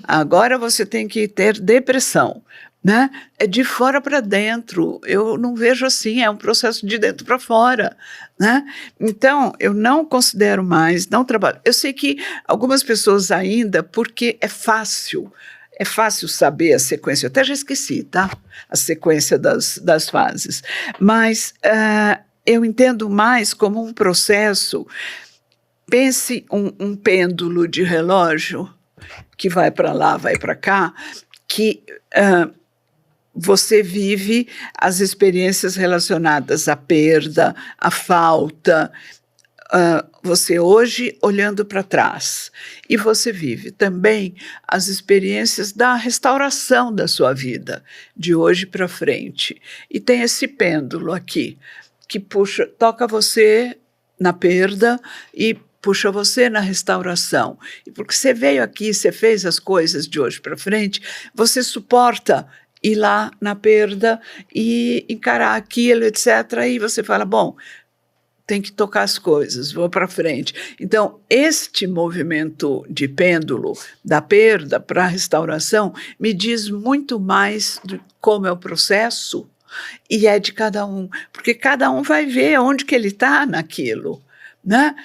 Agora você tem que ter depressão, né? É de fora para dentro. Eu não vejo assim, é um processo de dentro para fora, né? Então, eu não considero mais, não trabalho. Eu sei que algumas pessoas ainda, porque é fácil saber a sequência, eu até já esqueci, tá? A sequência das fases. Mas eu entendo mais como um processo. Pense um pêndulo de relógio que vai para lá, vai para cá, que você vive as experiências relacionadas à perda, à falta, você hoje olhando para trás, e você vive também as experiências da restauração da sua vida, de hoje para frente. E tem esse pêndulo aqui, que toca você na perda e puxa você na restauração. E porque você veio aqui, você fez as coisas de hoje para frente, você suporta ir lá na perda e encarar aquilo, etc. E você fala, bom, tem que tocar as coisas, vou para frente. Então, este movimento de pêndulo, da perda para a restauração, me diz muito mais de como é o processo, e é de cada um, porque cada um vai ver onde que ele está naquilo, né?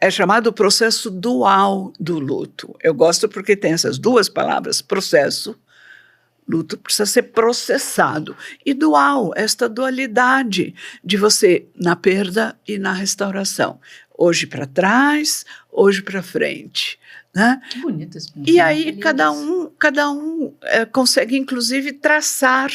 É chamado processo dual do luto. Eu gosto porque tem essas duas palavras, processo. Luto precisa ser processado. E dual, esta dualidade de você na perda e na restauração. Hoje para trás, hoje para frente. Né? Que bonito esse pensamento. E aí cada um consegue, inclusive, traçar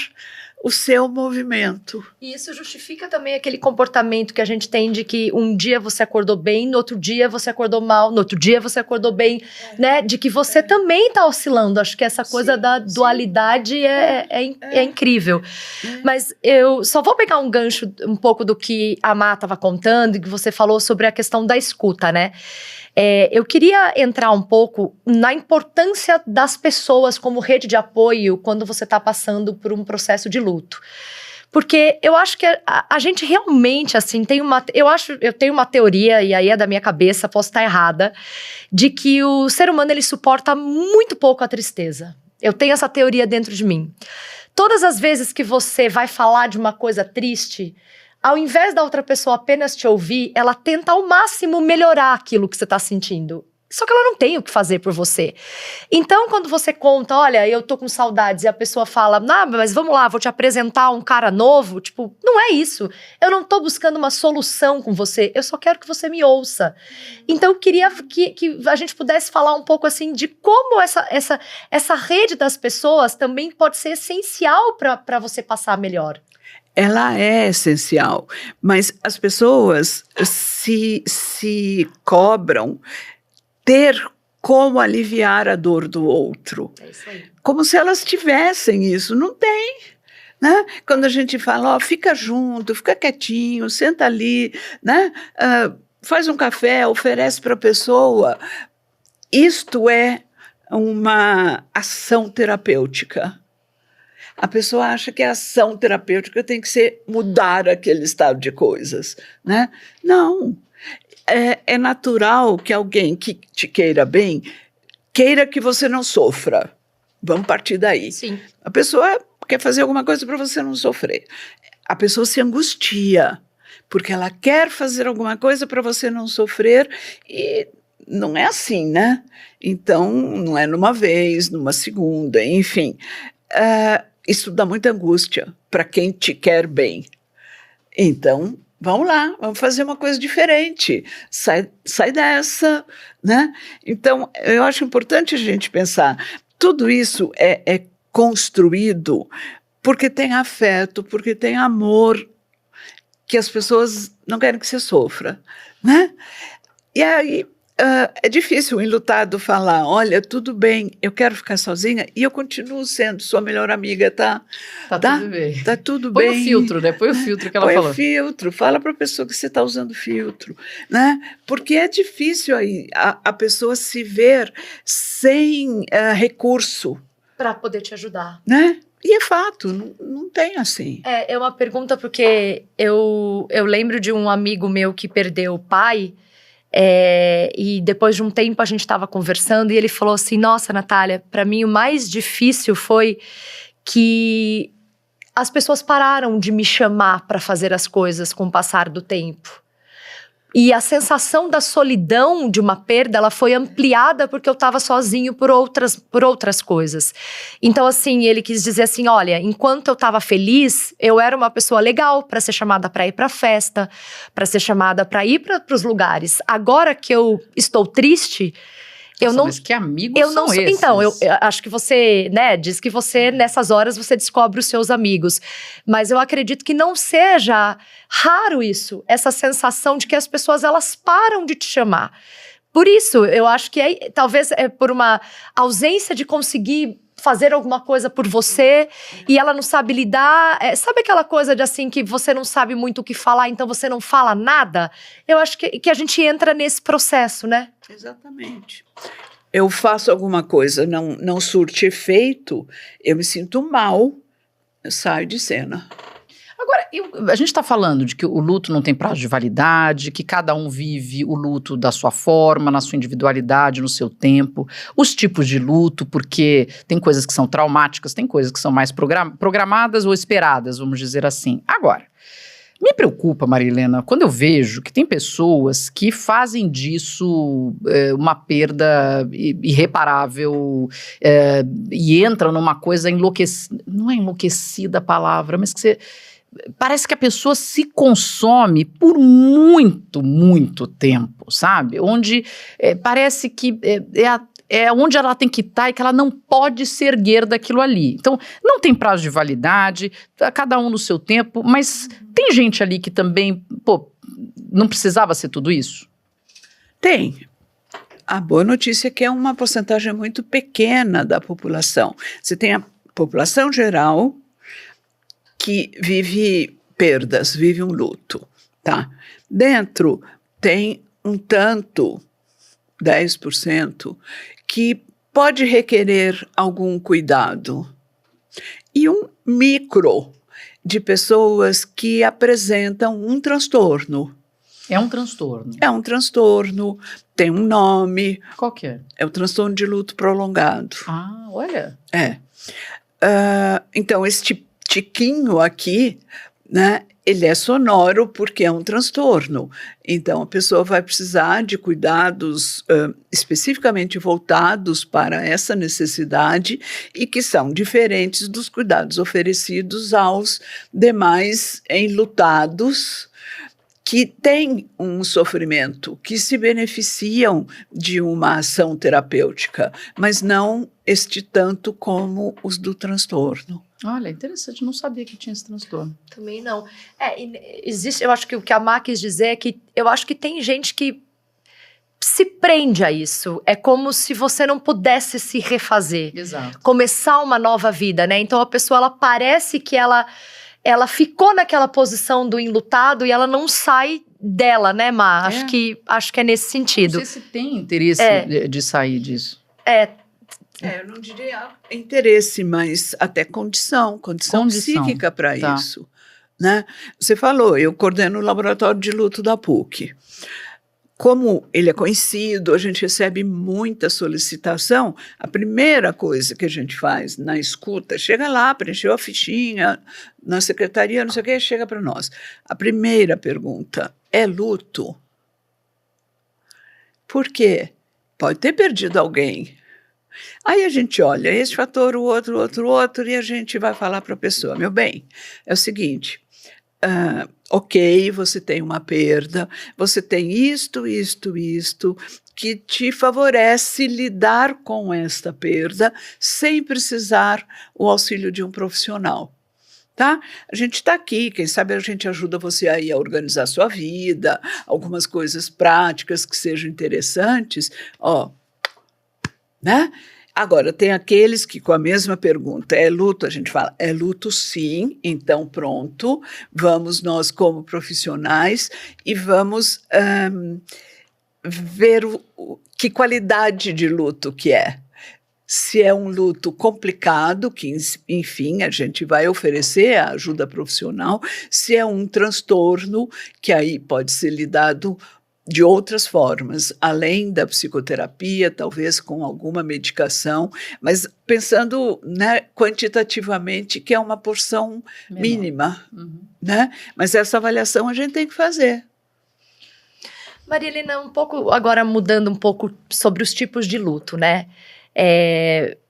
o seu movimento. E isso justifica também aquele comportamento que a gente tem de que um dia você acordou bem, no outro dia você acordou mal, no outro dia você acordou bem, né? De que você também está oscilando. Acho que essa coisa da dualidade é incrível. Mas eu só vou pegar um gancho um pouco do que a Má estava contando e que você falou sobre a questão da escuta, né? Eu queria entrar um pouco na importância das pessoas como rede de apoio quando você está passando por um processo de luto. Porque eu acho que a gente realmente, assim, eu tenho uma teoria, e aí é da minha cabeça, posso estar errada, de que o ser humano, ele suporta muito pouco a tristeza. Eu tenho essa teoria dentro de mim. Todas as vezes que você vai falar de uma coisa triste, ao invés da outra pessoa apenas te ouvir, ela tenta ao máximo melhorar aquilo que você está sentindo. Só que ela não tem o que fazer por você. Então, quando você conta, olha, eu tô com saudades, e a pessoa fala, mas vamos lá, vou te apresentar um cara novo, tipo, não é isso. Eu não tô buscando uma solução com você, eu só quero que você me ouça. Então, eu queria que a gente pudesse falar um pouco, assim, de como essa rede das pessoas também pode ser essencial para você passar melhor. Ela é essencial, mas as pessoas se cobram ter como aliviar a dor do outro. É isso aí. Como se elas tivessem isso. Não tem, né? Quando a gente fala, fica junto, fica quietinho, senta ali, né? Faz um café, oferece para a pessoa. isto é uma ação terapêutica. A pessoa acha que a ação terapêutica tem que ser mudar aquele estado de coisas, né? Não. É natural que alguém que te queira bem, queira que você não sofra. Vamos partir daí. Sim. A pessoa quer fazer alguma coisa para você não sofrer. A pessoa se angustia, porque ela quer fazer alguma coisa para você não sofrer e não é assim, né? Então, não é numa vez, numa segunda, enfim. Isso dá muita angústia para quem te quer bem. Então, vamos lá, vamos fazer uma coisa diferente. Sai dessa, né? Então, eu acho importante a gente pensar. Tudo isso é construído porque tem afeto, porque tem amor, que as pessoas não querem que você sofra, né? E aí é difícil o enlutado falar, olha, tudo bem, eu quero ficar sozinha e eu continuo sendo sua melhor amiga, tá? Tá tudo bem. Tá tudo Põe bem. o filtro, né? Põe o filtro que ela Põe falou. o filtro, fala para a pessoa que você está usando filtro, né? Porque é difícil aí a pessoa se ver sem recurso, Para poder te ajudar. né? E é fato, não tem assim. É uma pergunta porque eu lembro de um amigo meu que perdeu o pai, e depois de um tempo a gente estava conversando e ele falou assim, nossa, Natália, para mim o mais difícil foi que as pessoas pararam de me chamar para fazer as coisas com o passar do tempo. E a sensação da solidão de uma perda, ela foi ampliada porque eu estava sozinho por outras coisas. Então, assim, ele quis dizer assim, olha, enquanto eu estava feliz, eu era uma pessoa legal para ser chamada para ir para festa, para ser chamada para ir para os lugares. Agora que eu estou triste, eu não... Mas que amigos são esses? Então, eu acho que você, né, diz que você, nessas horas, você descobre os seus amigos. Mas eu acredito que não seja raro isso, essa sensação de que as pessoas, elas param de te chamar. Por isso, eu acho que talvez é por uma ausência de conseguir fazer alguma coisa por você e ela não sabe lidar. Sabe aquela coisa de assim, que você não sabe muito o que falar, então você não fala nada? Eu acho que a gente entra nesse processo, né? Exatamente. Eu faço alguma coisa, não surte efeito, eu me sinto mal, eu saio de cena. Agora, a gente está falando de que o luto não tem prazo de validade, que cada um vive o luto da sua forma, na sua individualidade, no seu tempo. Os tipos de luto, porque tem coisas que são traumáticas, tem coisas que são mais programadas ou esperadas, vamos dizer assim. Agora, me preocupa, Marilena, quando eu vejo que tem pessoas que fazem disso uma perda irreparável e entram numa coisa enlouquecida. Não é enlouquecida a palavra, mas que você... Parece que a pessoa se consome por muito, muito tempo, sabe? Onde parece que é onde ela tem que estar e que ela não pode se erguer daquilo ali. Então, não tem prazo de validade, cada um no seu tempo, mas tem gente ali que também, não precisava ser tudo isso? Tem. A boa notícia é que é uma porcentagem muito pequena da população. Você tem a população geral que vive perdas, vive um luto, tá? Dentro tem um tanto, 10%, que pode requerer algum cuidado. E um micro de pessoas que apresentam um transtorno. É um transtorno. É um transtorno, tem um nome. Qual que é? É o transtorno de luto prolongado. Ah, olha. Então, este tiquinho aqui, né, ele é sonoro porque é um transtorno. Então, a pessoa vai precisar de cuidados especificamente voltados para essa necessidade e que são diferentes dos cuidados oferecidos aos demais enlutados que têm um sofrimento, que se beneficiam de uma ação terapêutica, mas não este tanto como os do transtorno. Olha, interessante, não sabia que tinha esse transtorno. Também não. Existe, eu acho que o que a Má quis dizer é que eu acho que tem gente que se prende a isso. É como se você não pudesse se refazer. Exato. Começar uma nova vida, né? Então a pessoa, ela parece que ela ficou naquela posição do enlutado e ela não sai dela, né, Má? É. Acho que é nesse sentido. Não sei se tem interesse de sair disso. Eu não diria interesse, mas até condição psíquica para isso. Né? Você falou, eu coordeno o laboratório de luto da PUC. Como ele é conhecido, a gente recebe muita solicitação, a primeira coisa que a gente faz na escuta, chega lá, preencheu a fichinha, na secretaria, não sei o que, chega para nós. A primeira pergunta, é luto? Por quê? Pode ter perdido alguém. Aí a gente olha esse fator, o outro, e a gente vai falar para a pessoa, meu bem, é o seguinte, ok, você tem uma perda, você tem isto, que te favorece lidar com esta perda sem precisar o auxílio de um profissional. Tá? A gente está aqui, quem sabe a gente ajuda você aí a organizar a sua vida, algumas coisas práticas que sejam interessantes, né? Agora, tem aqueles que com a mesma pergunta, é luto? A gente fala, é luto sim, então pronto, vamos nós como profissionais e vamos ver que qualidade de luto que é. Se é um luto complicado, que enfim, a gente vai oferecer a ajuda profissional, se é um transtorno, que aí pode ser lidado de outras formas, além da psicoterapia, talvez com alguma medicação, mas pensando, né, quantitativamente, que é uma porção mínima, né? Mas essa avaliação a gente tem que fazer. Maria Helena, um pouco, agora mudando um pouco sobre os tipos de luto, né?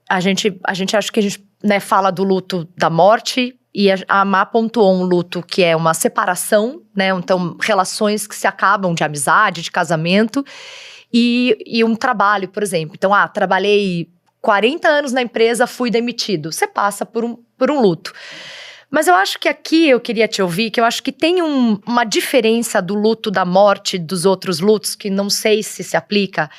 A gente acha que a gente, né, fala do luto da morte, e a Má pontuou um luto que é uma separação, né? Então, relações que se acabam de amizade, de casamento, e um trabalho, por exemplo. Então, trabalhei 40 anos na empresa, fui demitido. Você passa por um luto. Mas eu acho que aqui eu queria te ouvir, que eu acho que tem uma diferença do luto da morte dos outros lutos, que não sei se aplica,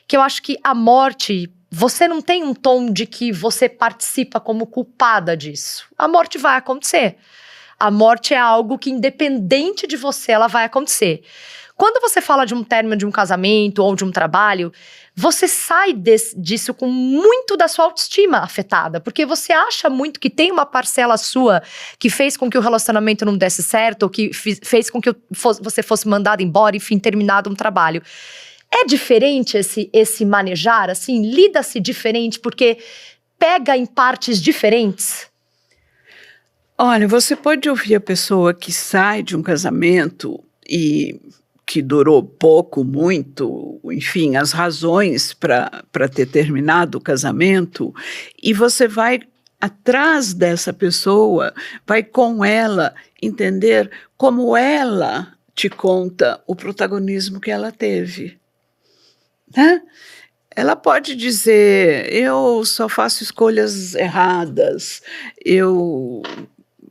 que eu acho que a morte, você não tem um tom de que você participa como culpada disso. A morte vai acontecer. A morte é algo que, independente de você, ela vai acontecer. Quando você fala de um término de um casamento ou de um trabalho, você sai disso com muito da sua autoestima afetada, porque você acha muito que tem uma parcela sua que fez com que o relacionamento não desse certo, ou que fez com que você fosse mandado embora, enfim, terminado um trabalho. É diferente esse manejar, assim? Lida-se diferente porque pega em partes diferentes? Olha, você pode ouvir a pessoa que sai de um casamento e que durou pouco, muito, enfim, as razões para ter terminado o casamento, e você vai atrás dessa pessoa, vai com ela entender como ela te conta o protagonismo que ela teve. Né? Ela pode dizer, eu só faço escolhas erradas,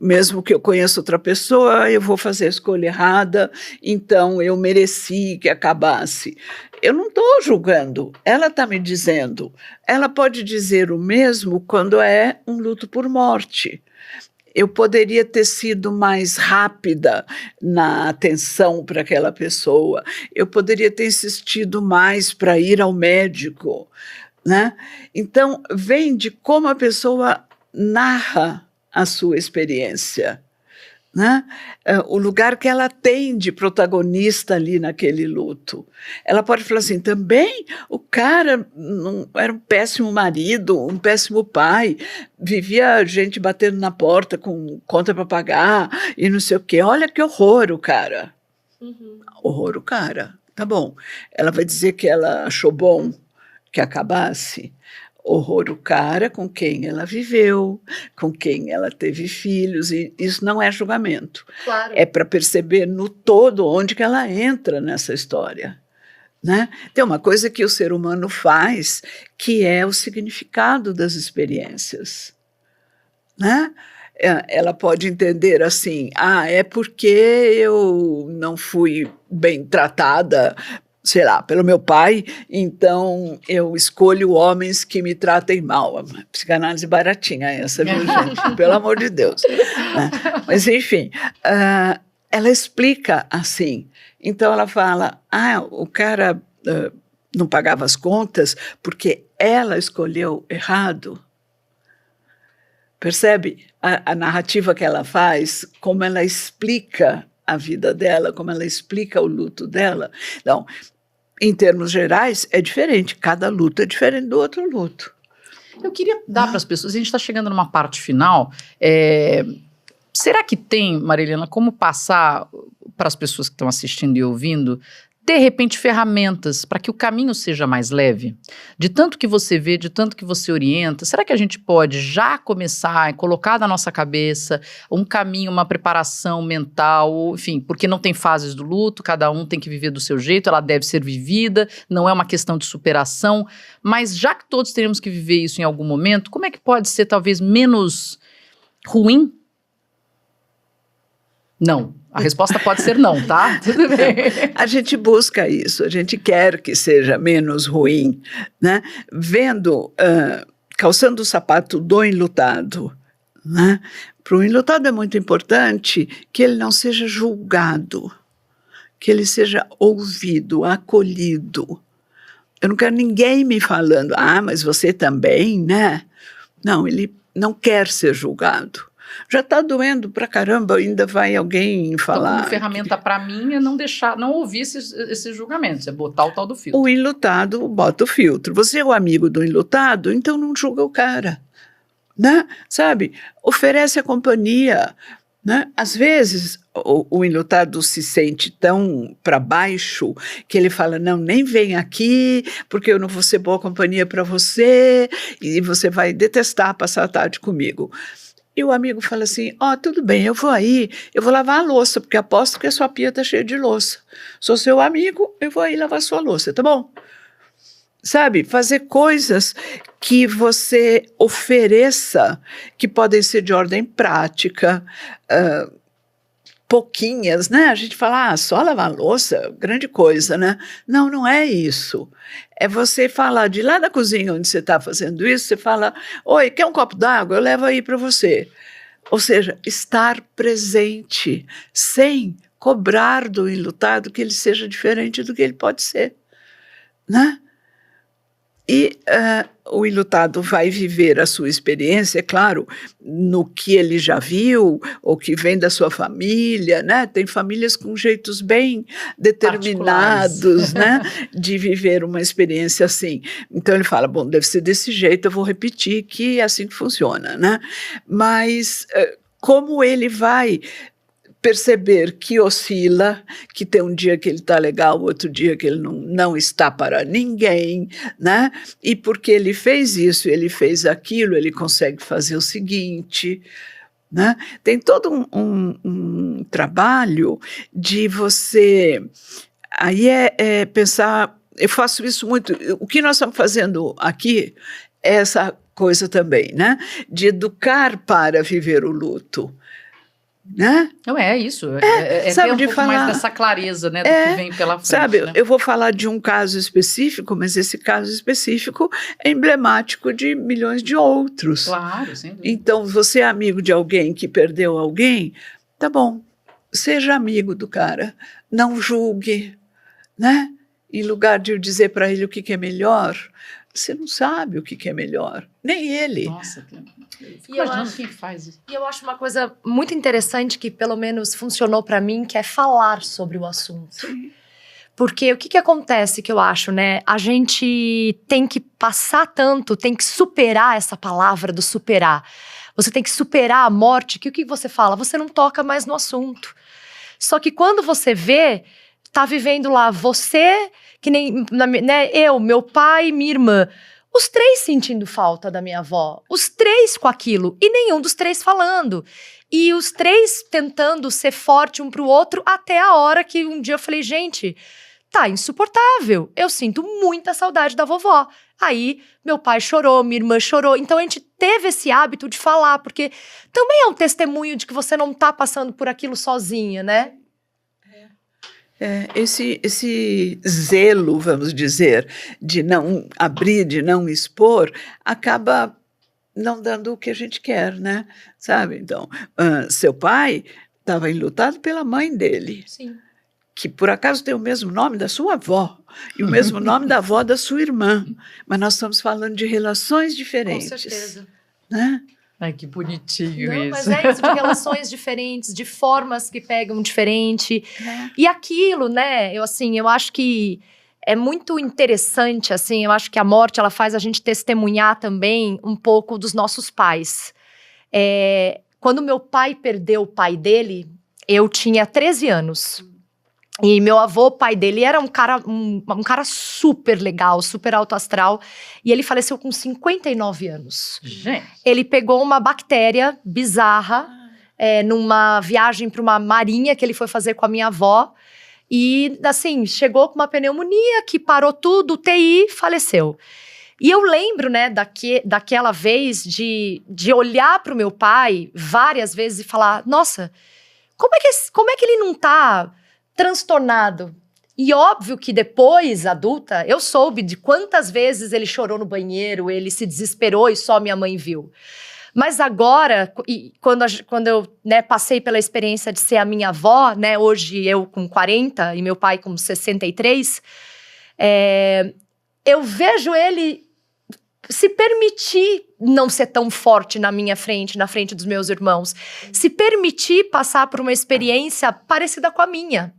mesmo que eu conheça outra pessoa, eu vou fazer a escolha errada, então eu mereci que acabasse. Eu não estou julgando, ela está me dizendo. Ela pode dizer o mesmo quando é um luto por morte. Eu poderia ter sido mais rápida na atenção para aquela pessoa, eu poderia ter insistido mais para ir ao médico, né? Então, vem de como a pessoa narra a sua experiência, né? O lugar que ela tem de protagonista ali naquele luto. Ela pode falar assim, também o cara era um péssimo marido, um péssimo pai, vivia gente batendo na porta com conta para pagar e não sei o quê. Olha que horror o cara. Horror o cara, tá bom. Ela vai dizer que ela achou bom que acabasse. Horror o cara com quem ela viveu, com quem ela teve filhos, e isso não é julgamento. Claro. É para perceber no todo onde que ela entra nessa história. Né? Tem uma coisa que o ser humano faz, que é o significado das experiências. Né? Ela pode entender assim, é porque eu não fui bem tratada, sei lá, pelo meu pai, então eu escolho homens que me tratem mal. Psicanálise baratinha essa, viu, gente? Pelo amor de Deus. Né? Mas, enfim, ela explica assim. Então ela fala, o cara não pagava as contas porque ela escolheu errado. Percebe a narrativa que ela faz, como ela explica a vida dela, como ela explica o luto dela. Então, em termos gerais, é diferente. Cada luto é diferente do outro luto. Eu queria dar para as pessoas, a gente está chegando numa parte final, será que tem, Maria Helena, como passar para as pessoas que estão assistindo e ouvindo, de repente, ferramentas para que o caminho seja mais leve? De tanto que você vê, de tanto que você orienta, será que a gente pode já começar a colocar na nossa cabeça um caminho, uma preparação mental, enfim, porque não tem fases do luto, cada um tem que viver do seu jeito, ela deve ser vivida, não é uma questão de superação, mas já que todos teremos que viver isso em algum momento, como é que pode ser talvez menos ruim? Não. A resposta pode ser não, tá? Tudo bem. A gente busca isso, a gente quer que seja menos ruim, né? Vendo, calçando o sapato do enlutado, né? Para o enlutado é muito importante que ele não seja julgado, que ele seja ouvido, acolhido. Eu não quero ninguém me falando, mas você também, né? Não, ele não quer ser julgado. Já está doendo pra caramba, ainda vai alguém falar. Então, como ferramenta para mim é não ouvir esses julgamentos, é botar o tal do filtro. O enlutado bota o filtro. Você é o amigo do enlutado, então não julga o cara, né? Sabe? Oferece a companhia, né? Às vezes o enlutado se sente tão para baixo que ele fala, não, nem vem aqui, porque eu não vou ser boa companhia para você e você vai detestar passar a tarde comigo. E o amigo fala assim, tudo bem, eu vou aí, eu vou lavar a louça, porque aposto que a sua pia está cheia de louça. Sou seu amigo, eu vou aí lavar a sua louça, tá bom? Sabe, fazer coisas que você ofereça, que podem ser de ordem prática, pouquinhas, né? A gente fala, só lavar a louça, grande coisa, né? Não, não é isso. É você falar de lá da cozinha onde você está fazendo isso, você fala, oi, quer um copo d'água? Eu levo aí para você. Ou seja, estar presente, sem cobrar do enlutado que ele seja diferente do que ele pode ser, né? E o enlutado vai viver a sua experiência, é claro, no que ele já viu, ou que vem da sua família, né? Tem famílias com jeitos bem determinados, né? De viver uma experiência assim. Então ele fala, bom, deve ser desse jeito, eu vou repetir que é assim que funciona, né? Mas como ele vai perceber que oscila, que tem um dia que ele está legal, outro dia que ele não está para ninguém, né? E porque ele fez isso, ele fez aquilo, ele consegue fazer o seguinte, né? Tem todo um trabalho de você... Aí é pensar... Eu faço isso muito... O que nós estamos fazendo aqui é essa coisa também, né? De educar para viver o luto. Né? Não é isso, sabe, ter um de pouco falar, mais dessa clareza, né, do que vem pela frente. Sabe, né? Eu vou falar de um caso específico, mas esse caso específico é emblemático de milhões de outros. Claro, sim. Então, você é amigo de alguém que perdeu alguém, tá bom, seja amigo do cara, não julgue, né? Em lugar de eu dizer para ele o que é melhor, você não sabe o que é melhor, nem ele. Nossa, eu fico imaginando quem faz isso. E eu acho uma coisa muito interessante que pelo menos funcionou para mim, que é falar sobre o assunto. Sim. Porque o que acontece que eu acho, né? A gente tem que passar tanto, tem que superar essa palavra do superar. Você tem que superar a morte, que o que você fala? Você não toca mais no assunto. Só que quando você vê, tá vivendo lá você, que nem, né, eu, meu pai e minha irmã, os três sentindo falta da minha avó, os três com aquilo, e nenhum dos três falando. E os três tentando ser forte um pro outro, até a hora que um dia eu falei, gente, tá insuportável, eu sinto muita saudade da vovó. Aí meu pai chorou, minha irmã chorou, então a gente teve esse hábito de falar, porque também é um testemunho de que você não tá passando por aquilo sozinha, né? Esse zelo, vamos dizer, de não abrir, de não expor, acaba não dando o que a gente quer, né? Sabe? Então, seu pai estava enlutado pela mãe dele, Sim. que por acaso tem o mesmo nome da sua avó e o mesmo nome da avó da sua irmã. Mas nós estamos falando de relações diferentes. Com certeza. Né? Ai, que bonitinho Não, isso. mas é isso, de relações diferentes, de formas que pegam diferente. E aquilo, né, eu acho que é muito interessante, assim, eu acho que a morte, ela faz a gente testemunhar também um pouco dos nossos pais. Quando meu pai perdeu o pai dele, eu tinha 13 anos. E meu avô, pai dele, era um cara super legal, super alto astral. E ele faleceu com 59 anos. Gente. Ele pegou uma bactéria bizarra numa viagem para uma marinha que ele foi fazer com a minha avó. E, assim, chegou com uma pneumonia que parou tudo, UTI, faleceu. E eu lembro, né, daquela vez de olhar para o meu pai várias vezes e falar, nossa, como é que ele não tá transtornado? E óbvio que depois, adulta, eu soube de quantas vezes ele chorou no banheiro, ele se desesperou e só minha mãe viu. Mas agora, quando eu, né, passei pela experiência de ser a minha avó, né, hoje eu com 40 e meu pai com 63, eu vejo ele se permitir não ser tão forte na minha frente, na frente dos meus irmãos. Se permitir passar por uma experiência parecida com a minha.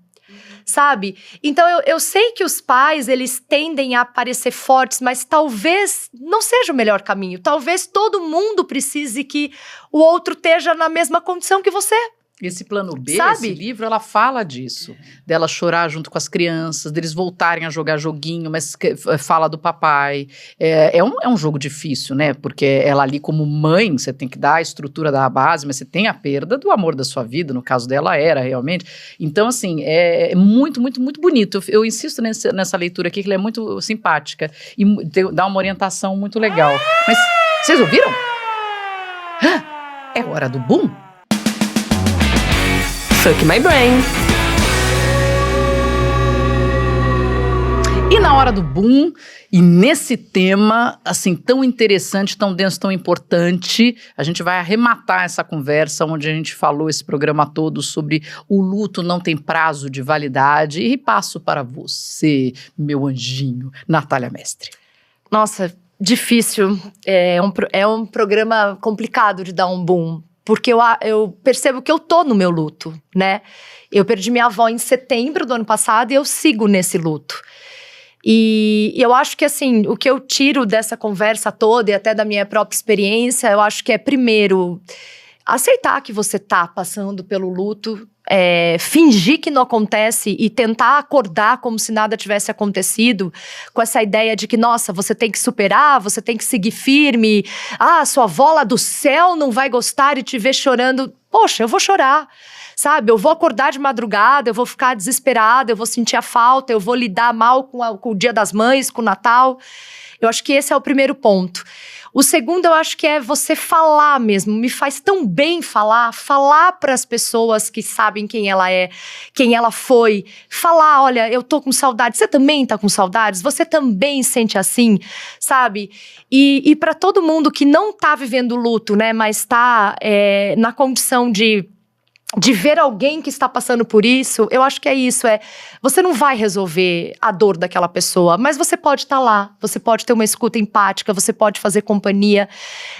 Sabe? Então, eu sei que os pais, eles tendem a parecer fortes, mas talvez não seja o melhor caminho. Talvez todo mundo precise que o outro esteja na mesma condição que você. Esse plano B, Sabe? esse livro, ela fala disso. Dela chorar junto com as crianças, deles voltarem a jogar joguinho, mas fala do papai. É um jogo difícil, né? Porque ela ali como mãe, você tem que dar a estrutura da base, mas você tem a perda do amor da sua vida, no caso dela era realmente. Então, assim, é muito, muito, muito bonito. Eu insisto nessa leitura aqui, que ela é muito simpática e dá uma orientação muito legal. Mas, vocês ouviram? É hora do boom? Fuck my brain. E na hora do boom, e nesse tema, assim, tão interessante, tão denso, tão importante, a gente vai arrematar essa conversa, onde a gente falou esse programa todo sobre o luto não tem prazo de validade, e passo para você, meu anjinho, Natália Mestre. Nossa, difícil. É um programa complicado de dar um boom. Porque eu percebo que eu tô no meu luto, né? Eu perdi minha avó em setembro do ano passado e eu sigo nesse luto. E eu acho que, assim, o que eu tiro dessa conversa toda e até da minha própria experiência, eu acho que é, primeiro, aceitar que você tá passando pelo luto, fingir que não acontece e tentar acordar como se nada tivesse acontecido, com essa ideia de que, nossa, você tem que superar, você tem que seguir firme, sua avó lá do céu não vai gostar e te ver chorando. Poxa, eu vou chorar, sabe? Eu vou acordar de madrugada, eu vou ficar desesperada, eu vou sentir a falta, eu vou lidar mal com o Dia das Mães, com o Natal. Eu acho que esse é o primeiro ponto. O segundo, eu acho que é você falar mesmo. Me faz tão bem falar para as pessoas que sabem quem ela é, quem ela foi. Falar, olha, eu tô com saudade. Você também tá com saudades? Você também sente assim, sabe? E para todo mundo que não tá vivendo luto, né, mas tá na condição de ver alguém que está passando por isso, eu acho que é isso, você não vai resolver a dor daquela pessoa, mas você pode estar lá, você pode ter uma escuta empática, você pode fazer companhia.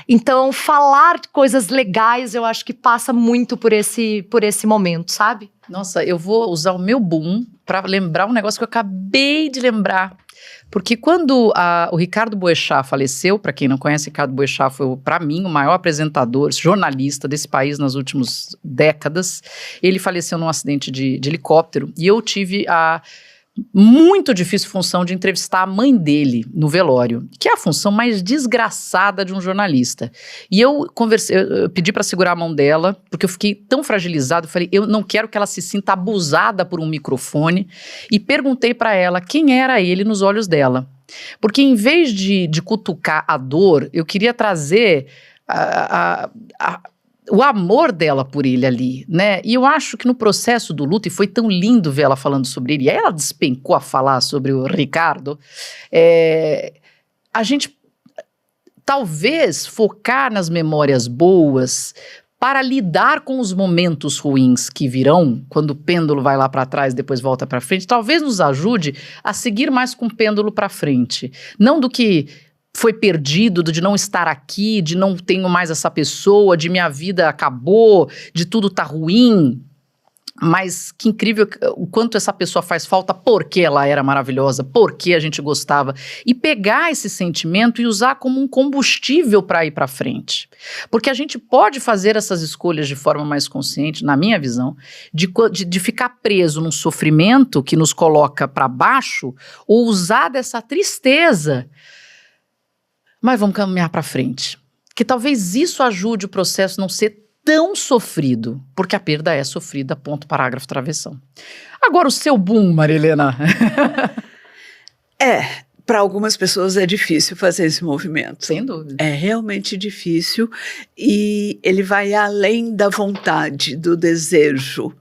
Então, falar coisas legais, eu acho que passa muito por esse momento, sabe? Nossa, eu vou usar o meu boom para lembrar um negócio que eu acabei de lembrar. Porque quando o Ricardo Boechat faleceu, para quem não conhece, Ricardo Boechat foi, para mim, o maior apresentador, jornalista desse país nas últimas décadas. Ele faleceu num acidente de helicóptero e eu tive a muito difícil função de entrevistar a mãe dele no velório, que é a função mais desgraçada de um jornalista. E eu pedi para segurar a mão dela, porque eu fiquei tão fragilizado, eu falei, eu não quero que ela se sinta abusada por um microfone, e perguntei para ela quem era ele nos olhos dela. Porque em vez de cutucar a dor, eu queria trazer o amor dela por ele ali, né? E eu acho que no processo do luto, e foi tão lindo ver ela falando sobre ele, e aí ela despencou a falar sobre o Ricardo, a gente talvez focar nas memórias boas para lidar com os momentos ruins que virão, quando o pêndulo vai lá para trás e depois volta para frente, talvez nos ajude a seguir mais com o pêndulo para frente. Não do que foi perdido, de não estar aqui, de não tenho mais essa pessoa, de minha vida acabou, de tudo tá ruim. Mas que incrível o quanto essa pessoa faz falta, porque ela era maravilhosa, porque a gente gostava. E pegar esse sentimento e usar como um combustível para ir para frente. Porque a gente pode fazer essas escolhas de forma mais consciente, na minha visão, de ficar preso num sofrimento que nos coloca para baixo, ou usar dessa tristeza. Mas vamos caminhar para frente. Que talvez isso ajude o processo a não ser tão sofrido, porque a perda é sofrida, ponto, parágrafo, travessão. Agora o seu boom, Marilena. Para algumas pessoas é difícil fazer esse movimento. Sem dúvida. É realmente difícil e ele vai além da vontade, do desejo,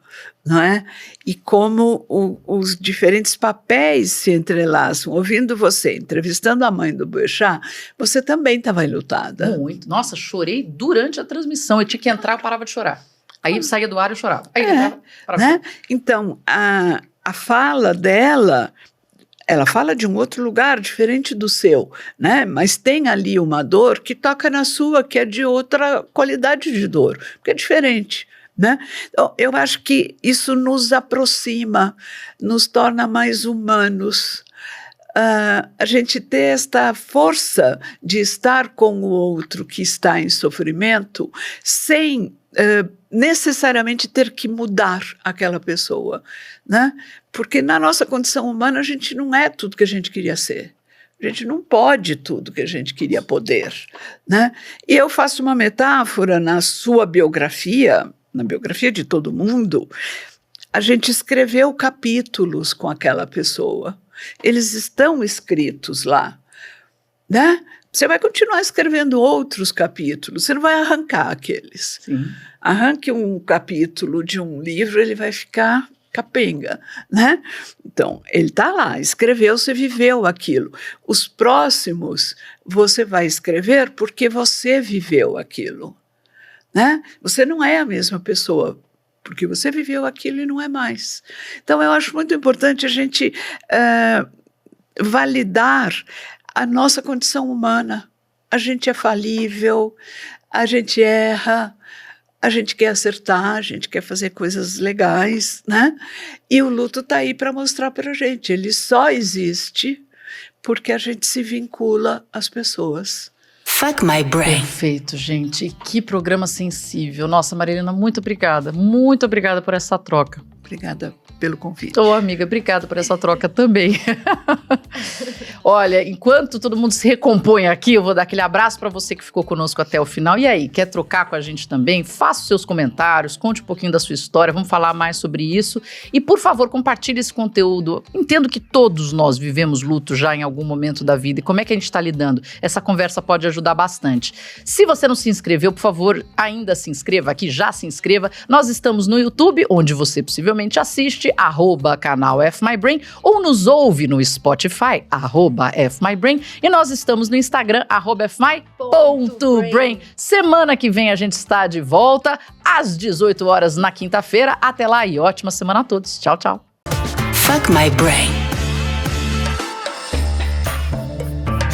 não é? E como os diferentes papéis se entrelaçam. Ouvindo você, entrevistando a mãe do Boechat, você também estava enlutada. Muito. Nossa, chorei durante a transmissão. Eu tinha que entrar, eu parava de chorar. Aí saía do ar e eu chorava. Aí né? Então, a fala dela, ela fala de um outro lugar diferente do seu, né? Mas tem ali uma dor que toca na sua, que é de outra qualidade de dor, porque é diferente. Né? Então, eu acho que isso nos aproxima, nos torna mais humanos. A gente ter esta força de estar com o outro que está em sofrimento sem necessariamente ter que mudar aquela pessoa, né? Porque na nossa condição humana a gente não é tudo que a gente queria ser. A gente não pode tudo que a gente queria poder, né? E eu faço uma metáfora na sua biografia, na biografia de todo mundo, a gente escreveu capítulos com aquela pessoa. Eles estão escritos lá, né? Você vai continuar escrevendo outros capítulos, você não vai arrancar aqueles. Sim. Arranque um capítulo de um livro, ele vai ficar capenga, né? Então, ele está lá, escreveu, você viveu aquilo. Os próximos você vai escrever porque você viveu aquilo. Né? Você não é a mesma pessoa, porque você viveu aquilo e não é mais. Então, eu acho muito importante a gente validar a nossa condição humana. A gente é falível, a gente erra, a gente quer acertar, a gente quer fazer coisas legais, né? E o luto está aí para mostrar para a gente. Ele só existe porque a gente se vincula às pessoas. Fuck my brain. Perfeito, gente. Que programa sensível. Nossa, Marilena, muito obrigada. Muito obrigada por essa troca. Obrigada pelo convite. Ô, amiga, obrigada por essa troca também. Olha, enquanto todo mundo se recompõe aqui, eu vou dar aquele abraço para você que ficou conosco até o final. E aí, quer trocar com a gente também? Faça os seus comentários, conte um pouquinho da sua história, vamos falar mais sobre isso. E, por favor, compartilhe esse conteúdo. Entendo que todos nós vivemos luto já em algum momento da vida. E como é que a gente está lidando? Essa conversa pode ajudar bastante. Se você não se inscreveu, por favor, ainda se inscreva aqui, já se inscreva. Nós estamos no YouTube, onde você possivelmente assiste, @canal FMyBrain, ou nos ouve no Spotify, @FMyBrain, e nós estamos no Instagram, @FMy.brain. Semana que vem a gente está de volta, às 18 horas na quinta-feira. Até lá e ótima semana a todos. Tchau, tchau. Fuck my brain.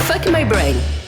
Fuck my brain.